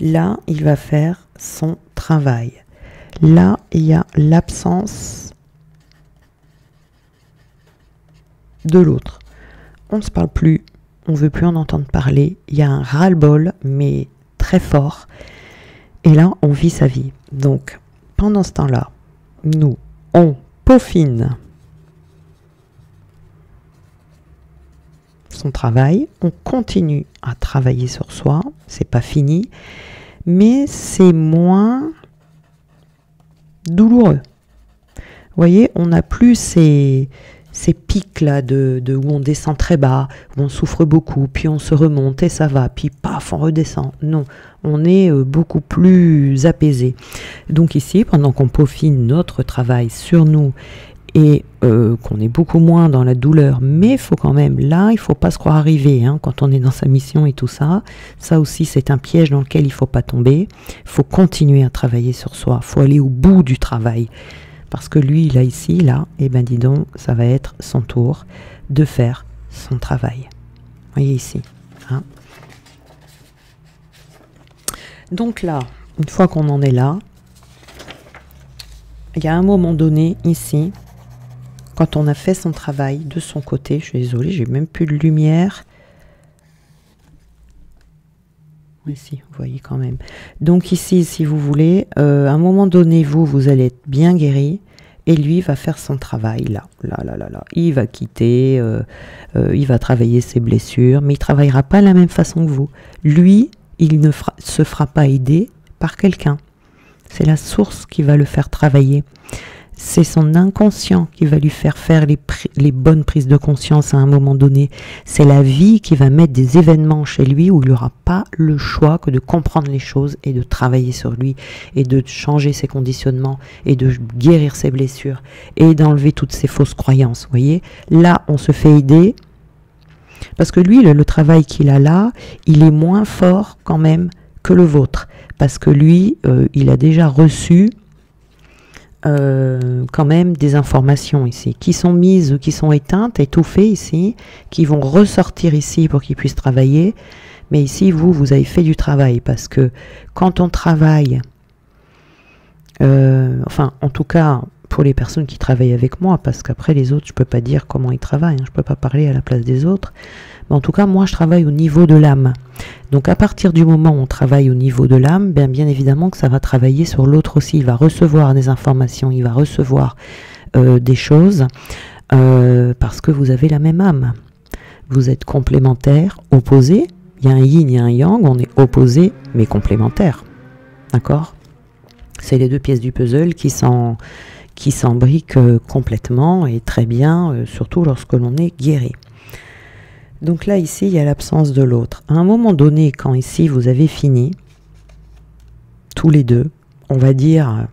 Là, il va faire son travail. Là, il y a l'absence de l'autre. On ne se parle plus, on ne veut plus en entendre parler, il y a un ras-le-bol, mais très fort, et là, on vit sa vie. Donc, pendant ce temps-là, nous, on peaufine son travail, on continue à travailler sur soi, c'est pas fini, mais c'est moins douloureux. Vous voyez, on n'a plus ces pics là où on descend très bas, où on souffre beaucoup, puis on se remonte et ça va, puis paf, on redescend. Non, on est beaucoup plus apaisé. Donc ici, pendant qu'on peaufine notre travail sur nous et qu'on est beaucoup moins dans la douleur, mais il faut quand même, là, il ne faut pas se croire arrivé, hein, quand on est dans sa mission et tout ça. Ça aussi, c'est un piège dans lequel il ne faut pas tomber. Il faut continuer à travailler sur soi, il faut aller au bout du travail. Parce que lui, là, ici, là, eh ben dis donc, ça va être son tour de faire son travail. Vous voyez ici. Hein. Donc là, une fois qu'on en est là, il y a un moment donné, ici, quand on a fait son travail de son côté, je suis désolée, j'ai même plus de lumière. Ici, vous voyez quand même. Donc ici, si vous voulez, à un moment donné, vous allez être bien guéri, et lui va faire son travail là. Il va quitter, il va travailler ses blessures, mais il travaillera pas de la même façon que vous. Lui, il ne se fera pas aider par quelqu'un. C'est la source qui va le faire travailler. C'est son inconscient qui va lui faire les bonnes prises de conscience à un moment donné. C'est la vie qui va mettre des événements chez lui où il n'aura pas le choix que de comprendre les choses et de travailler sur lui et de changer ses conditionnements et de guérir ses blessures et d'enlever toutes ces fausses croyances. Vous voyez, là, on se fait aider parce que lui, le travail qu'il a là, il est moins fort quand même que le vôtre parce que lui, il a déjà reçu quand même des informations ici, qui sont mises, qui sont éteintes, étouffées ici, qui vont ressortir ici pour qu'ils puissent travailler. Mais ici, vous avez fait du travail, parce que quand on travaille, enfin, en tout cas, pour les personnes qui travaillent avec moi, parce qu'après les autres, je peux pas dire comment ils travaillent, hein, je peux pas parler à la place des autres. Mais en tout cas, moi, je travaille au niveau de l'âme. Donc, à partir du moment où on travaille au niveau de l'âme, bien évidemment que ça va travailler sur l'autre aussi. Il va recevoir des informations, il va recevoir des choses, parce que vous avez la même âme. Vous êtes complémentaires, opposés. Il y a un yin, il y a un yang, on est opposés, mais complémentaires. D'accord? C'est les deux pièces du puzzle qui s'embriquent complètement et très bien, surtout lorsque l'on est guéri. Donc là, ici, il y a l'absence de l'autre. À un moment donné, quand ici, vous avez fini, tous les deux, on va dire,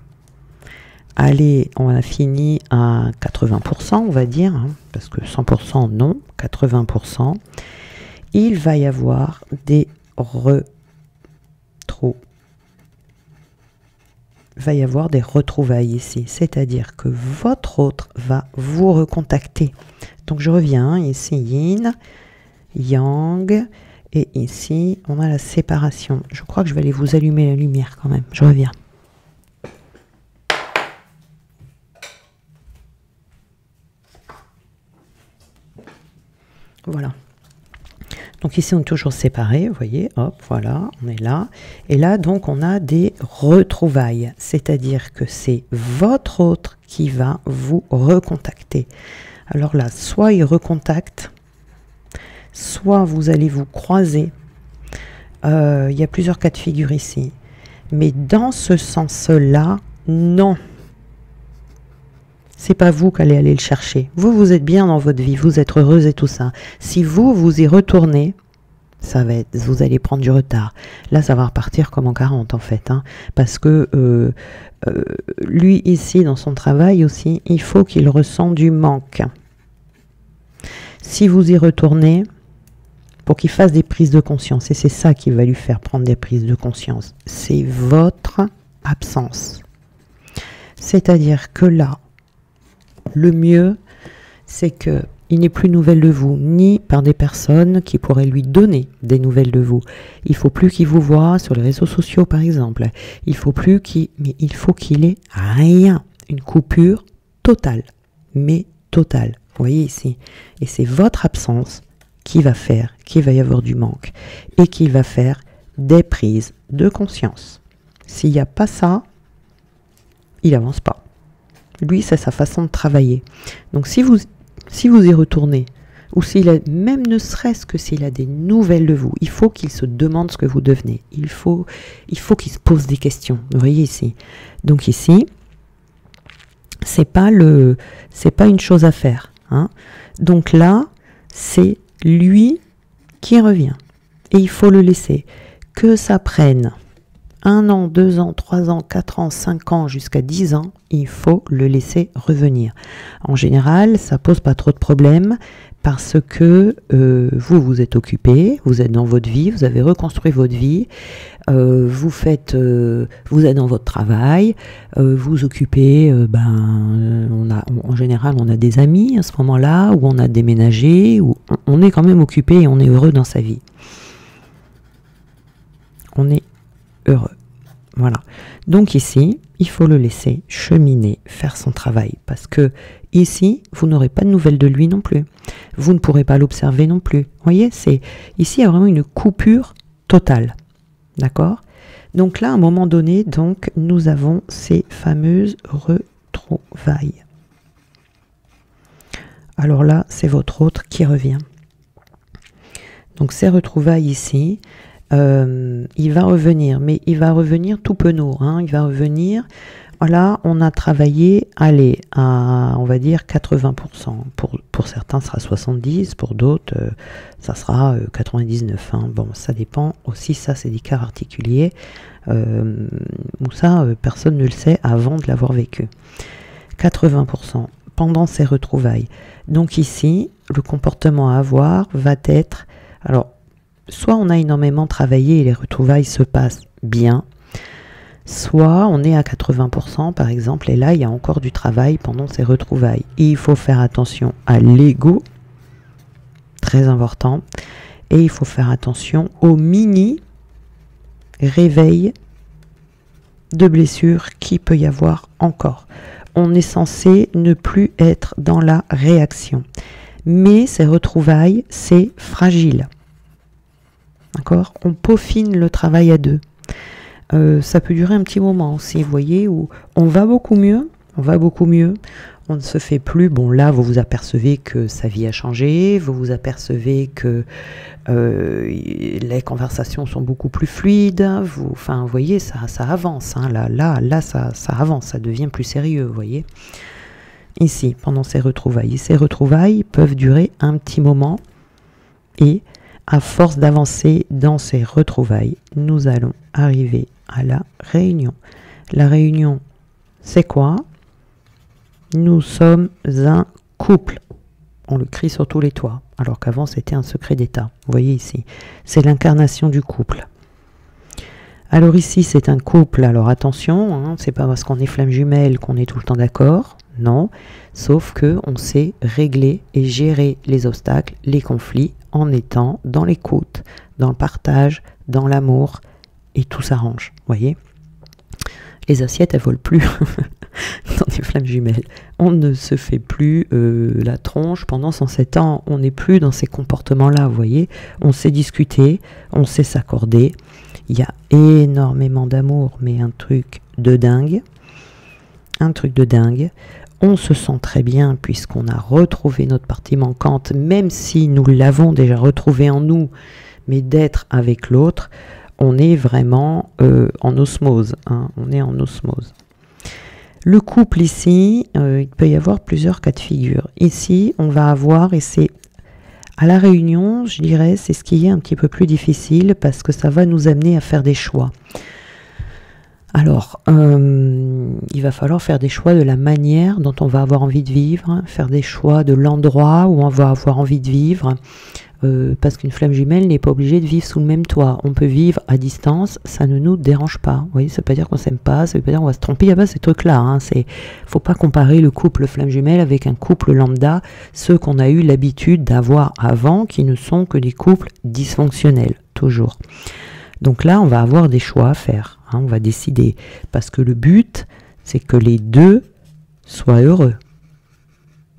allez, on a fini à 80%, on va dire, hein, parce que 100% non, 80%, il va y avoir des retrouvailles ici, c'est-à-dire que votre autre va vous recontacter. Donc je reviens, ici yin, yang, et ici on a la séparation. Je crois que je vais aller vous allumer la lumière quand même, je reviens. Voilà. Donc ici on est toujours séparés, vous voyez, hop, voilà, on est là. Et là donc on a des retrouvailles, c'est-à-dire que c'est votre autre qui va vous recontacter. Alors là, soit il recontacte, soit vous allez vous croiser. Il y a plusieurs cas de figure ici. Mais dans ce sens-là, non. C'est pas vous qui allez aller le chercher. Vous, vous êtes bien dans votre vie, vous êtes heureuse et tout ça. Si vous y retournez, ça va être, vous allez prendre du retard. Là, ça va repartir comme en 40 en fait. Hein, parce que lui, ici, dans son travail aussi, il faut qu'il ressent du manque. Si vous y retournez, pour qu'il fasse des prises de conscience, et c'est ça qui va lui faire prendre des prises de conscience, c'est votre absence. C'est-à-dire que là, le mieux, c'est qu'il n'ait plus de nouvelles de vous, ni par des personnes qui pourraient lui donner des nouvelles de vous. Il ne faut plus qu'il vous voie sur les réseaux sociaux, par exemple. Il faut plus mais il faut qu'il ait rien. Une coupure totale, mais totale. Vous voyez ici. Et c'est votre absence qui va faire qu'il va y avoir du manque et qui va faire des prises de conscience. S'il n'y a pas ça, il n'avance pas. Lui, c'est sa façon de travailler. Donc, si vous y retournez, ou s'il a, même ne serait-ce que s'il a des nouvelles de vous, il faut qu'il se demande ce que vous devenez. Il faut qu'il se pose des questions. Vous voyez ici. Donc ici, c'est pas une chose à faire. Hein. Donc là, c'est lui qui revient. Et il faut le laisser. Que ça prenne 1 an, 2 ans, 3 ans, 4 ans, 5 ans, jusqu'à 10 ans, il faut le laisser revenir. En général, ça pose pas trop de problèmes parce que vous êtes occupé, vous êtes dans votre vie, vous avez reconstruit votre vie, vous êtes dans votre travail, vous occupez, en général, on a des amis à ce moment-là, ou on a déménagé, ou on est quand même occupé et on est heureux dans sa vie. On est heureux. Voilà. Donc ici, il faut le laisser cheminer, faire son travail. Parce que ici, vous n'aurez pas de nouvelles de lui non plus. Vous ne pourrez pas l'observer non plus. Vous voyez, ici, il y a vraiment une coupure totale. D'accord? Donc là, à un moment donné, donc, nous avons ces fameuses retrouvailles. Alors là, c'est votre autre qui revient. Donc ces retrouvailles ici, il va revenir, mais il va revenir tout penaud, hein, il va revenir, voilà, on a travaillé, allez, à, on va dire 80%, pour certains ça sera 70%, pour d'autres ça sera 99%, hein. Bon, ça dépend aussi, ça c'est des cas particuliers, où ça, personne ne le sait avant de l'avoir vécu. 80% pendant ces retrouvailles. Donc ici, le comportement à avoir va être, alors, soit on a énormément travaillé et les retrouvailles se passent bien, soit on est à 80% par exemple, et là il y a encore du travail pendant ces retrouvailles. Et il faut faire attention à l'ego, très important, et il faut faire attention aux mini réveils de blessures qu'il peut y avoir encore. on est censé ne plus être dans la réaction. Mais ces retrouvailles, c'est fragile. D'accord? On peaufine le travail à deux. Ça peut durer un petit moment aussi, vous voyez, où on va beaucoup mieux, on ne se fait plus, bon là vous vous apercevez que sa vie a changé, vous vous apercevez que les conversations sont beaucoup plus fluides, vous voyez, ça avance, hein, là ça avance, ça devient plus sérieux, vous voyez. Ici, pendant ces retrouvailles peuvent durer un petit moment, et à force d'avancer dans ces retrouvailles, nous allons arriver à la réunion. La réunion, c'est quoi? Nous sommes un couple. On le crie sur tous les toits, alors qu'avant c'était un secret d'État. Vous voyez ici, c'est l'incarnation du couple. Alors ici, c'est un couple, alors attention, hein, c'est pas parce qu'on est flamme jumelle qu'on est tout le temps d'accord, non, sauf que on sait régler et gérer les obstacles, les conflits, en étant dans l'écoute, dans le partage, dans l'amour, et tout s'arrange, vous voyez. Les assiettes, elles volent plus dans des flammes jumelles. On ne se fait plus la tronche pendant 107 ans, on n'est plus dans ces comportements-là, vous voyez. On sait discuter, on sait s'accorder, il y a énormément d'amour, mais un truc de dingue, On se sent très bien puisqu'on a retrouvé notre partie manquante, même si nous l'avons déjà retrouvée en nous, mais d'être avec l'autre, on est vraiment en osmose, hein, on est en osmose. Le couple ici, il peut y avoir plusieurs cas de figure. Ici, on va avoir, et c'est à la réunion, je dirais, c'est ce qui est un petit peu plus difficile parce que ça va nous amener à faire des choix. Alors, il va falloir faire des choix de la manière dont on va avoir envie de vivre, faire des choix de l'endroit où on va avoir envie de vivre, parce qu'une flamme jumelle n'est pas obligée de vivre sous le même toit. On peut vivre à distance, ça ne nous dérange pas. Vous voyez, ça ne veut pas dire qu'on s'aime pas, ça ne veut pas dire qu'on va se tromper. Il n'y a pas ces trucs-là. Hein. Faut pas comparer le couple flamme jumelle avec un couple lambda, ceux qu'on a eu l'habitude d'avoir avant, qui ne sont que des couples dysfonctionnels, toujours. Donc là, on va avoir des choix à faire. Hein, on va décider. Parce que le but, c'est que les deux soient heureux.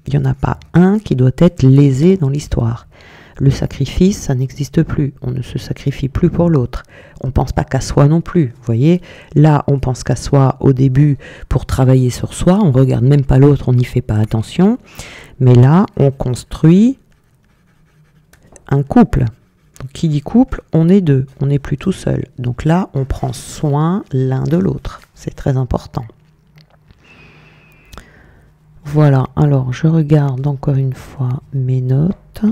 Il n'y en a pas un qui doit être lésé dans l'histoire. Le sacrifice, ça n'existe plus. On ne se sacrifie plus pour l'autre. On ne pense pas qu'à soi non plus. Vous voyez, là, on pense qu'à soi au début pour travailler sur soi. On ne regarde même pas l'autre, on n'y fait pas attention. Mais là, on construit un couple. Donc, qui dit couple, on est deux, on n'est plus tout seul. Donc là, on prend soin l'un de l'autre. C'est très important. Voilà, alors je regarde encore une fois mes notes.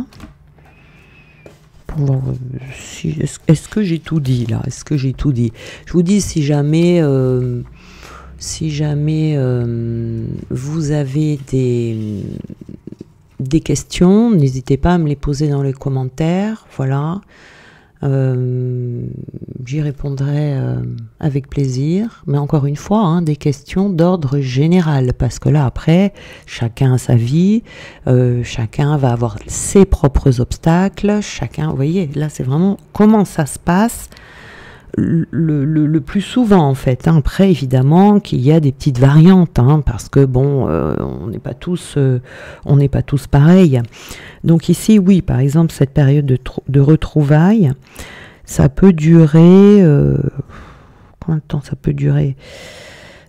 Est-ce que j'ai tout dit là? Est-ce que j'ai tout dit? Je vous dis, si jamais vous avez des questions, n'hésitez pas à me les poser dans les commentaires, voilà. J'y répondrai avec plaisir, mais encore une fois, hein, des questions d'ordre général, parce que là après, chacun a sa vie, chacun va avoir ses propres obstacles, chacun, vous voyez, là c'est vraiment comment ça se passe le plus souvent en fait. Hein. Après évidemment qu'il y a des petites variantes, hein, parce que bon, on n'est pas tous pareils. Donc ici, oui, par exemple, cette période de retrouvailles, ça peut durer... combien de temps ça peut durer?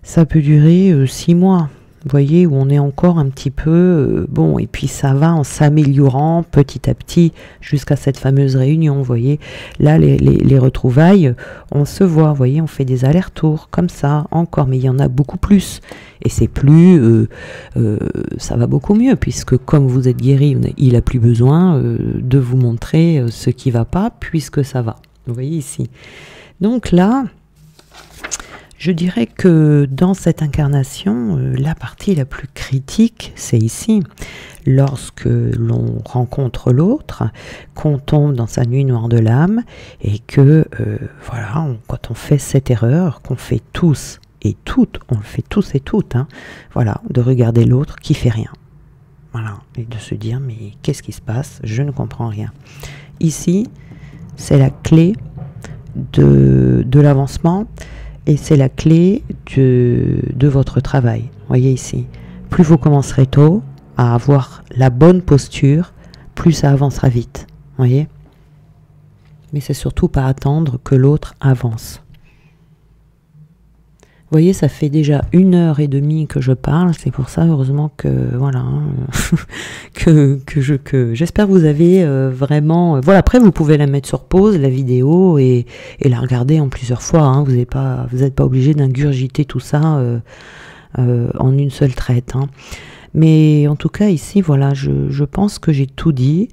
Ça peut durer 6 mois, vous voyez, où on est encore un petit peu... bon, et puis ça va en s'améliorant petit à petit jusqu'à cette fameuse réunion, vous voyez. Là, les retrouvailles, on se voit, vous voyez, on fait des allers-retours, comme ça, encore, mais il y en a beaucoup plus. Et c'est plus... ça va beaucoup mieux, puisque comme vous êtes guéri, il n'a plus besoin de vous montrer ce qui ne va pas, puisque ça va. Vous voyez ici. Donc là... je dirais que dans cette incarnation, la partie la plus critique, c'est ici. Lorsque l'on rencontre l'autre, qu'on tombe dans sa nuit noire de l'âme, et que, voilà, quand on fait cette erreur, qu'on fait tous et toutes, on le fait tous et toutes, hein, voilà, de regarder l'autre qui fait rien. Voilà, et de se dire, mais qu'est-ce qui se passe? Je ne comprends rien. Ici, c'est la clé de l'avancement. et c'est la clé de votre travail. Voyez ici, plus vous commencerez tôt à avoir la bonne posture, plus ça avancera vite. Voyez? Mais c'est surtout pas attendre que l'autre avance. Vous voyez, ça fait déjà 1h30 que je parle, c'est pour ça, heureusement que, voilà, j'espère que vous avez vraiment... Voilà, après, vous pouvez la mettre sur pause, la vidéo, et la regarder en plusieurs fois, hein. Vous n'êtes pas obligé d'ingurgiter tout ça en une seule traite, hein. Mais en tout cas, ici, voilà, je pense que j'ai tout dit,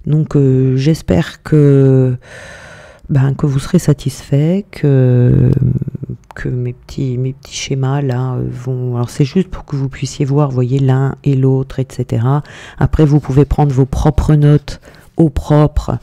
donc j'espère que vous serez satisfait, que mes petits schémas là vont... Alors c'est juste pour que vous puissiez voir, voyez, l'un et l'autre, etc. Après, vous pouvez prendre vos propres notes au propre,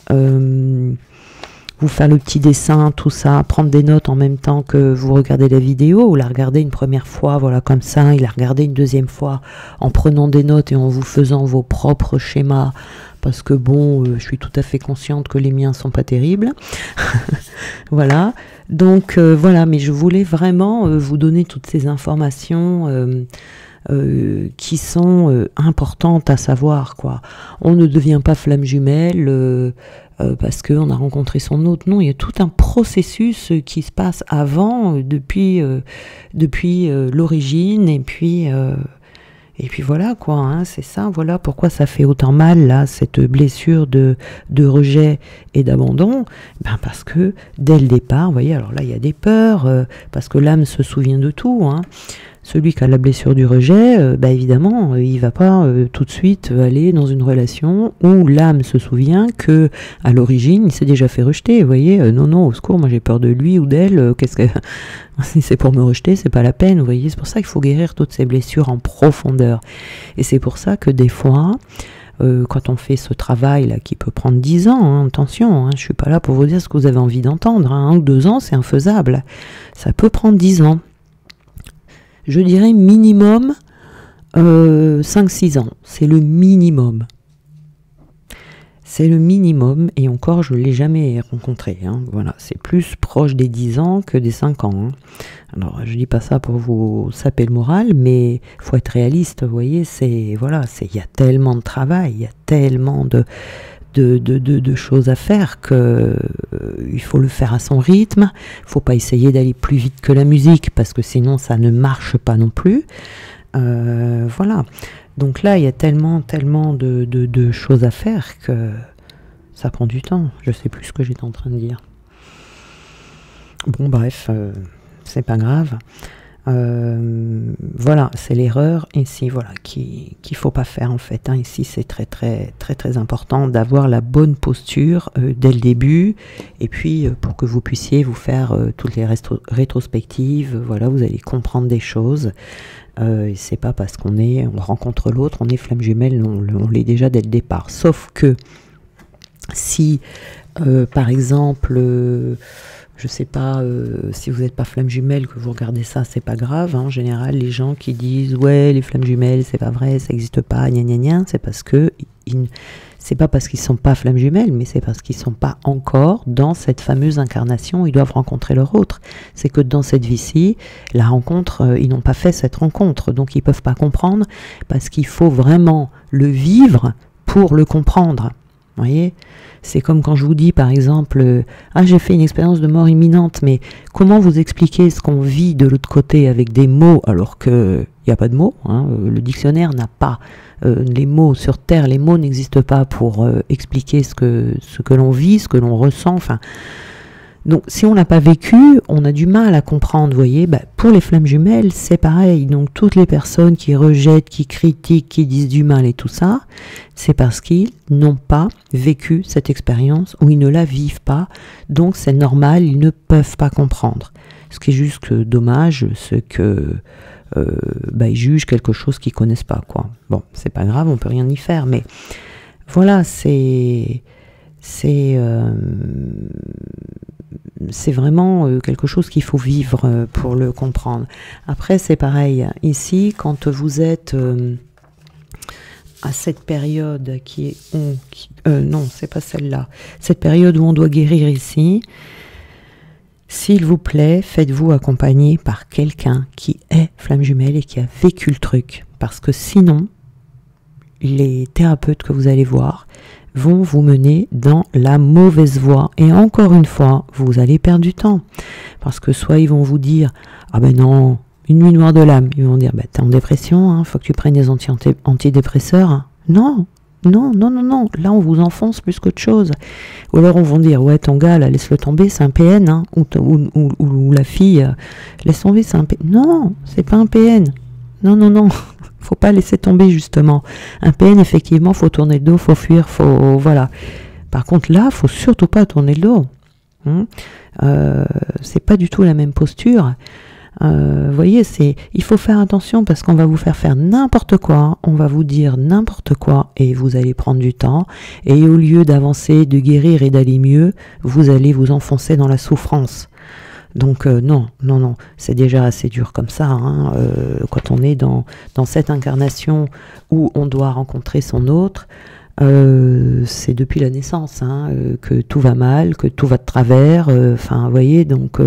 vous faire le petit dessin, tout ça, prendre des notes en même temps que vous regardez la vidéo, ou la regarder une première fois, voilà, comme ça, et la regarder une deuxième fois en prenant des notes et en vous faisant vos propres schémas, parce que bon, je suis tout à fait consciente que les miens sont pas terribles. Voilà, donc voilà, mais je voulais vraiment vous donner toutes ces informations qui sont importantes à savoir, quoi. On ne devient pas flamme jumelle parce qu'on a rencontré son autre. Non, il y a tout un processus qui se passe avant, depuis l'origine, et puis voilà, quoi, hein, c'est ça. Voilà pourquoi ça fait autant mal, là, cette blessure de rejet et d'abandon. Parce que dès le départ, vous voyez, alors là il y a des peurs, parce que l'âme se souvient de tout, hein. Celui qui a la blessure du rejet, évidemment, il va pas tout de suite aller dans une relation où l'âme se souvient que à l'origine, il s'est déjà fait rejeter. Vous voyez, non, au secours, moi j'ai peur de lui ou d'elle. Si c'est pour me rejeter, c'est pas la peine. Vous voyez, c'est pour ça qu'il faut guérir toutes ces blessures en profondeur. Et c'est pour ça que des fois, quand on fait ce travail là, qui peut prendre 10 ans, hein, attention, hein, je suis pas là pour vous dire ce que vous avez envie d'entendre. 1 ou 2 ans, c'est infaisable. Ça peut prendre 10 ans. Je dirais minimum 5-6 ans. C'est le minimum. C'est le minimum, et encore, je ne l'ai jamais rencontré, hein. Voilà, c'est plus proche des 10 ans que des 5 ans, hein. Alors, je ne dis pas ça pour vous saper le moral, mais il faut être réaliste, vous voyez, voilà, il y a tellement de travail, il y a tellement de choses à faire que il faut le faire à son rythme. Il faut pas essayer d'aller plus vite que la musique, parce que sinon ça ne marche pas non plus. Voilà, donc là il y a tellement de choses à faire que ça prend du temps. Je sais plus ce que j'étais en train de dire. Bon, bref, c'est pas grave. Voilà, c'est l'erreur ici, voilà, qu'il faut pas faire en fait, hein. Ici, c'est très important d'avoir la bonne posture dès le début, et puis pour que vous puissiez vous faire toutes les rétrospectives, voilà, vous allez comprendre des choses. C'est pas parce on rencontre l'autre, on est flamme jumelle, on l'est déjà dès le départ. Sauf que si, par exemple, je sais pas, si vous n'êtes pas flamme jumelle, que vous regardez ça, c'est pas grave, hein. En général, les gens qui disent ouais, les flammes jumelles, c'est pas vrai, ça n'existe pas, gna gna gna, c'est parce que c'est pas parce qu'ils sont pas flammes jumelles, mais c'est parce qu'ils sont pas encore dans cette fameuse incarnation où ils doivent rencontrer leur autre. C'est que dans cette vie-ci, la rencontre, ils n'ont pas fait cette rencontre, donc ils peuvent pas comprendre, parce qu'il faut vraiment le vivre pour le comprendre. Vous voyez, c'est comme quand je vous dis par exemple, j'ai fait une expérience de mort imminente, mais comment vous expliquer ce qu'on vit de l'autre côté avec des mots alors qu'il n'y a pas de mots, hein, le dictionnaire n'a pas les mots sur Terre, les mots n'existent pas pour expliquer ce que l'on vit, ce que l'on ressent, enfin. Donc si on n'a pas vécu, on a du mal à comprendre, vous voyez. Pour les flammes jumelles, c'est pareil. Donc toutes les personnes qui rejettent, qui critiquent, qui disent du mal et tout ça, c'est parce qu'ils n'ont pas vécu cette expérience, ou ils ne la vivent pas. Donc c'est normal, ils ne peuvent pas comprendre. Ce qui est juste dommage, c'est que ils jugent quelque chose qu'ils connaissent pas, quoi. Bon, c'est pas grave, on peut rien y faire, mais voilà, c'est vraiment quelque chose qu'il faut vivre pour le comprendre. Après, c'est pareil. Ici, quand vous êtes à cette période qui est... non, c'est pas celle-là. Cette période où on doit guérir ici, S'il vous plaît, faites-vous accompagner par quelqu'un qui est flamme jumelle et qui a vécu le truc. Parce que sinon, les thérapeutes que vous allez voir vont vous mener dans la mauvaise voie. Et encore une fois, vous allez perdre du temps. Parce que soit ils vont vous dire « Ah ben non, une nuit noire de l'âme ». Ils vont dire « T'es en dépression, hein, faut que tu prennes des antidépresseurs. » Non, non, non, non, non. Là, on vous enfonce plus qu'autre chose. Ou alors, on va dire « Ouais, ton gars, là, laisse-le tomber, c'est un PN. Hein, » ou la fille « Laisse tomber, c'est un PN. » Non, c'est pas un PN. Non, non, non. Faut pas laisser tomber, justement. Un PN, effectivement, faut tourner le dos, faut fuir, faut... Voilà. Par contre, là, faut surtout pas tourner le dos. C'est pas du tout la même posture. Vous voyez, il faut faire attention parce qu'on va vous faire n'importe quoi, on va vous dire n'importe quoi et vous allez prendre du temps. Et au lieu d'avancer, de guérir et d'aller mieux, vous allez vous enfoncer dans la souffrance. Donc non, non, non, c'est déjà assez dur comme ça, hein, quand on est dans cette incarnation où on doit rencontrer son autre, c'est depuis la naissance hein, que tout va mal, que tout va de travers, enfin, vous voyez, donc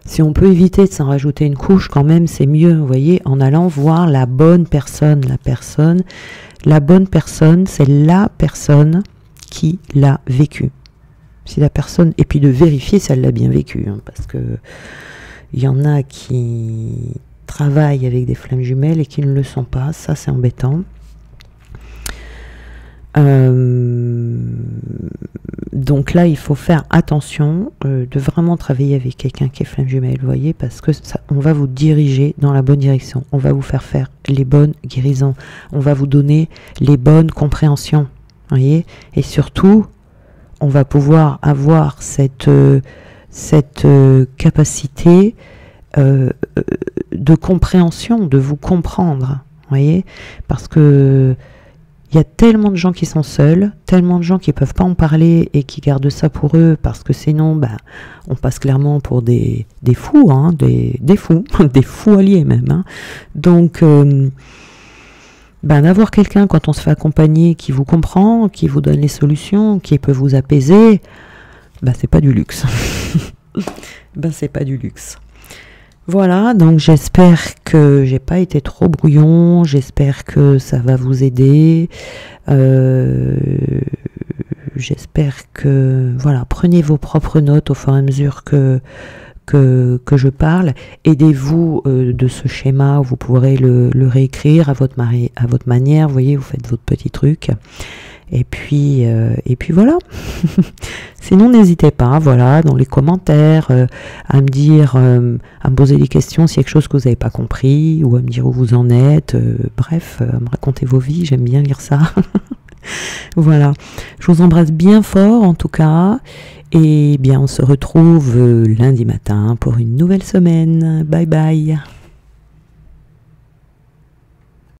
si on peut éviter de s'en rajouter une couche, quand même, c'est mieux, vous voyez, en allant voir la bonne personne, la bonne personne, c'est la personne qui l'a vécu. Si la personne, et puis de vérifier si elle l'a bien vécu, hein, parce que il y en a qui travaillent avec des flammes jumelles et qui ne le sont pas, ça c'est embêtant. Donc là, il faut faire attention de vraiment travailler avec quelqu'un qui est flamme jumelle, vous voyez, parce que ça, on va vous diriger dans la bonne direction, on va vous faire les bonnes guérisons, on va vous donner les bonnes compréhensions, vous voyez, et surtout, on va pouvoir avoir cette capacité de compréhension, de vous comprendre, vous voyez, parce que il y a tellement de gens qui sont seuls, tellement de gens qui ne peuvent pas en parler et qui gardent ça pour eux, parce que sinon, bah, on passe clairement pour des fous, hein, des fous, des fous alliés même. Hein. Donc, d'avoir quelqu'un, quand on se fait accompagner, qui vous comprend, qui vous donne les solutions, qui peut vous apaiser, c'est pas du luxe. C'est pas du luxe. Voilà, donc j'espère que j'ai pas été trop brouillon, j'espère que ça va vous aider, j'espère que, voilà, prenez vos propres notes au fur et à mesure que je parle, aidez-vous de ce schéma, vous pourrez le réécrire à votre manière, vous voyez, vous faites votre petit truc, et puis voilà. Sinon, n'hésitez pas, voilà, dans les commentaires, à me dire, à me poser des questions s'il y a quelque chose que vous n'avez pas compris, ou à me dire où vous en êtes, bref, à me raconter vos vies, j'aime bien lire ça. Voilà, je vous embrasse bien fort en tout cas, et bien on se retrouve lundi matin pour une nouvelle semaine. Bye bye.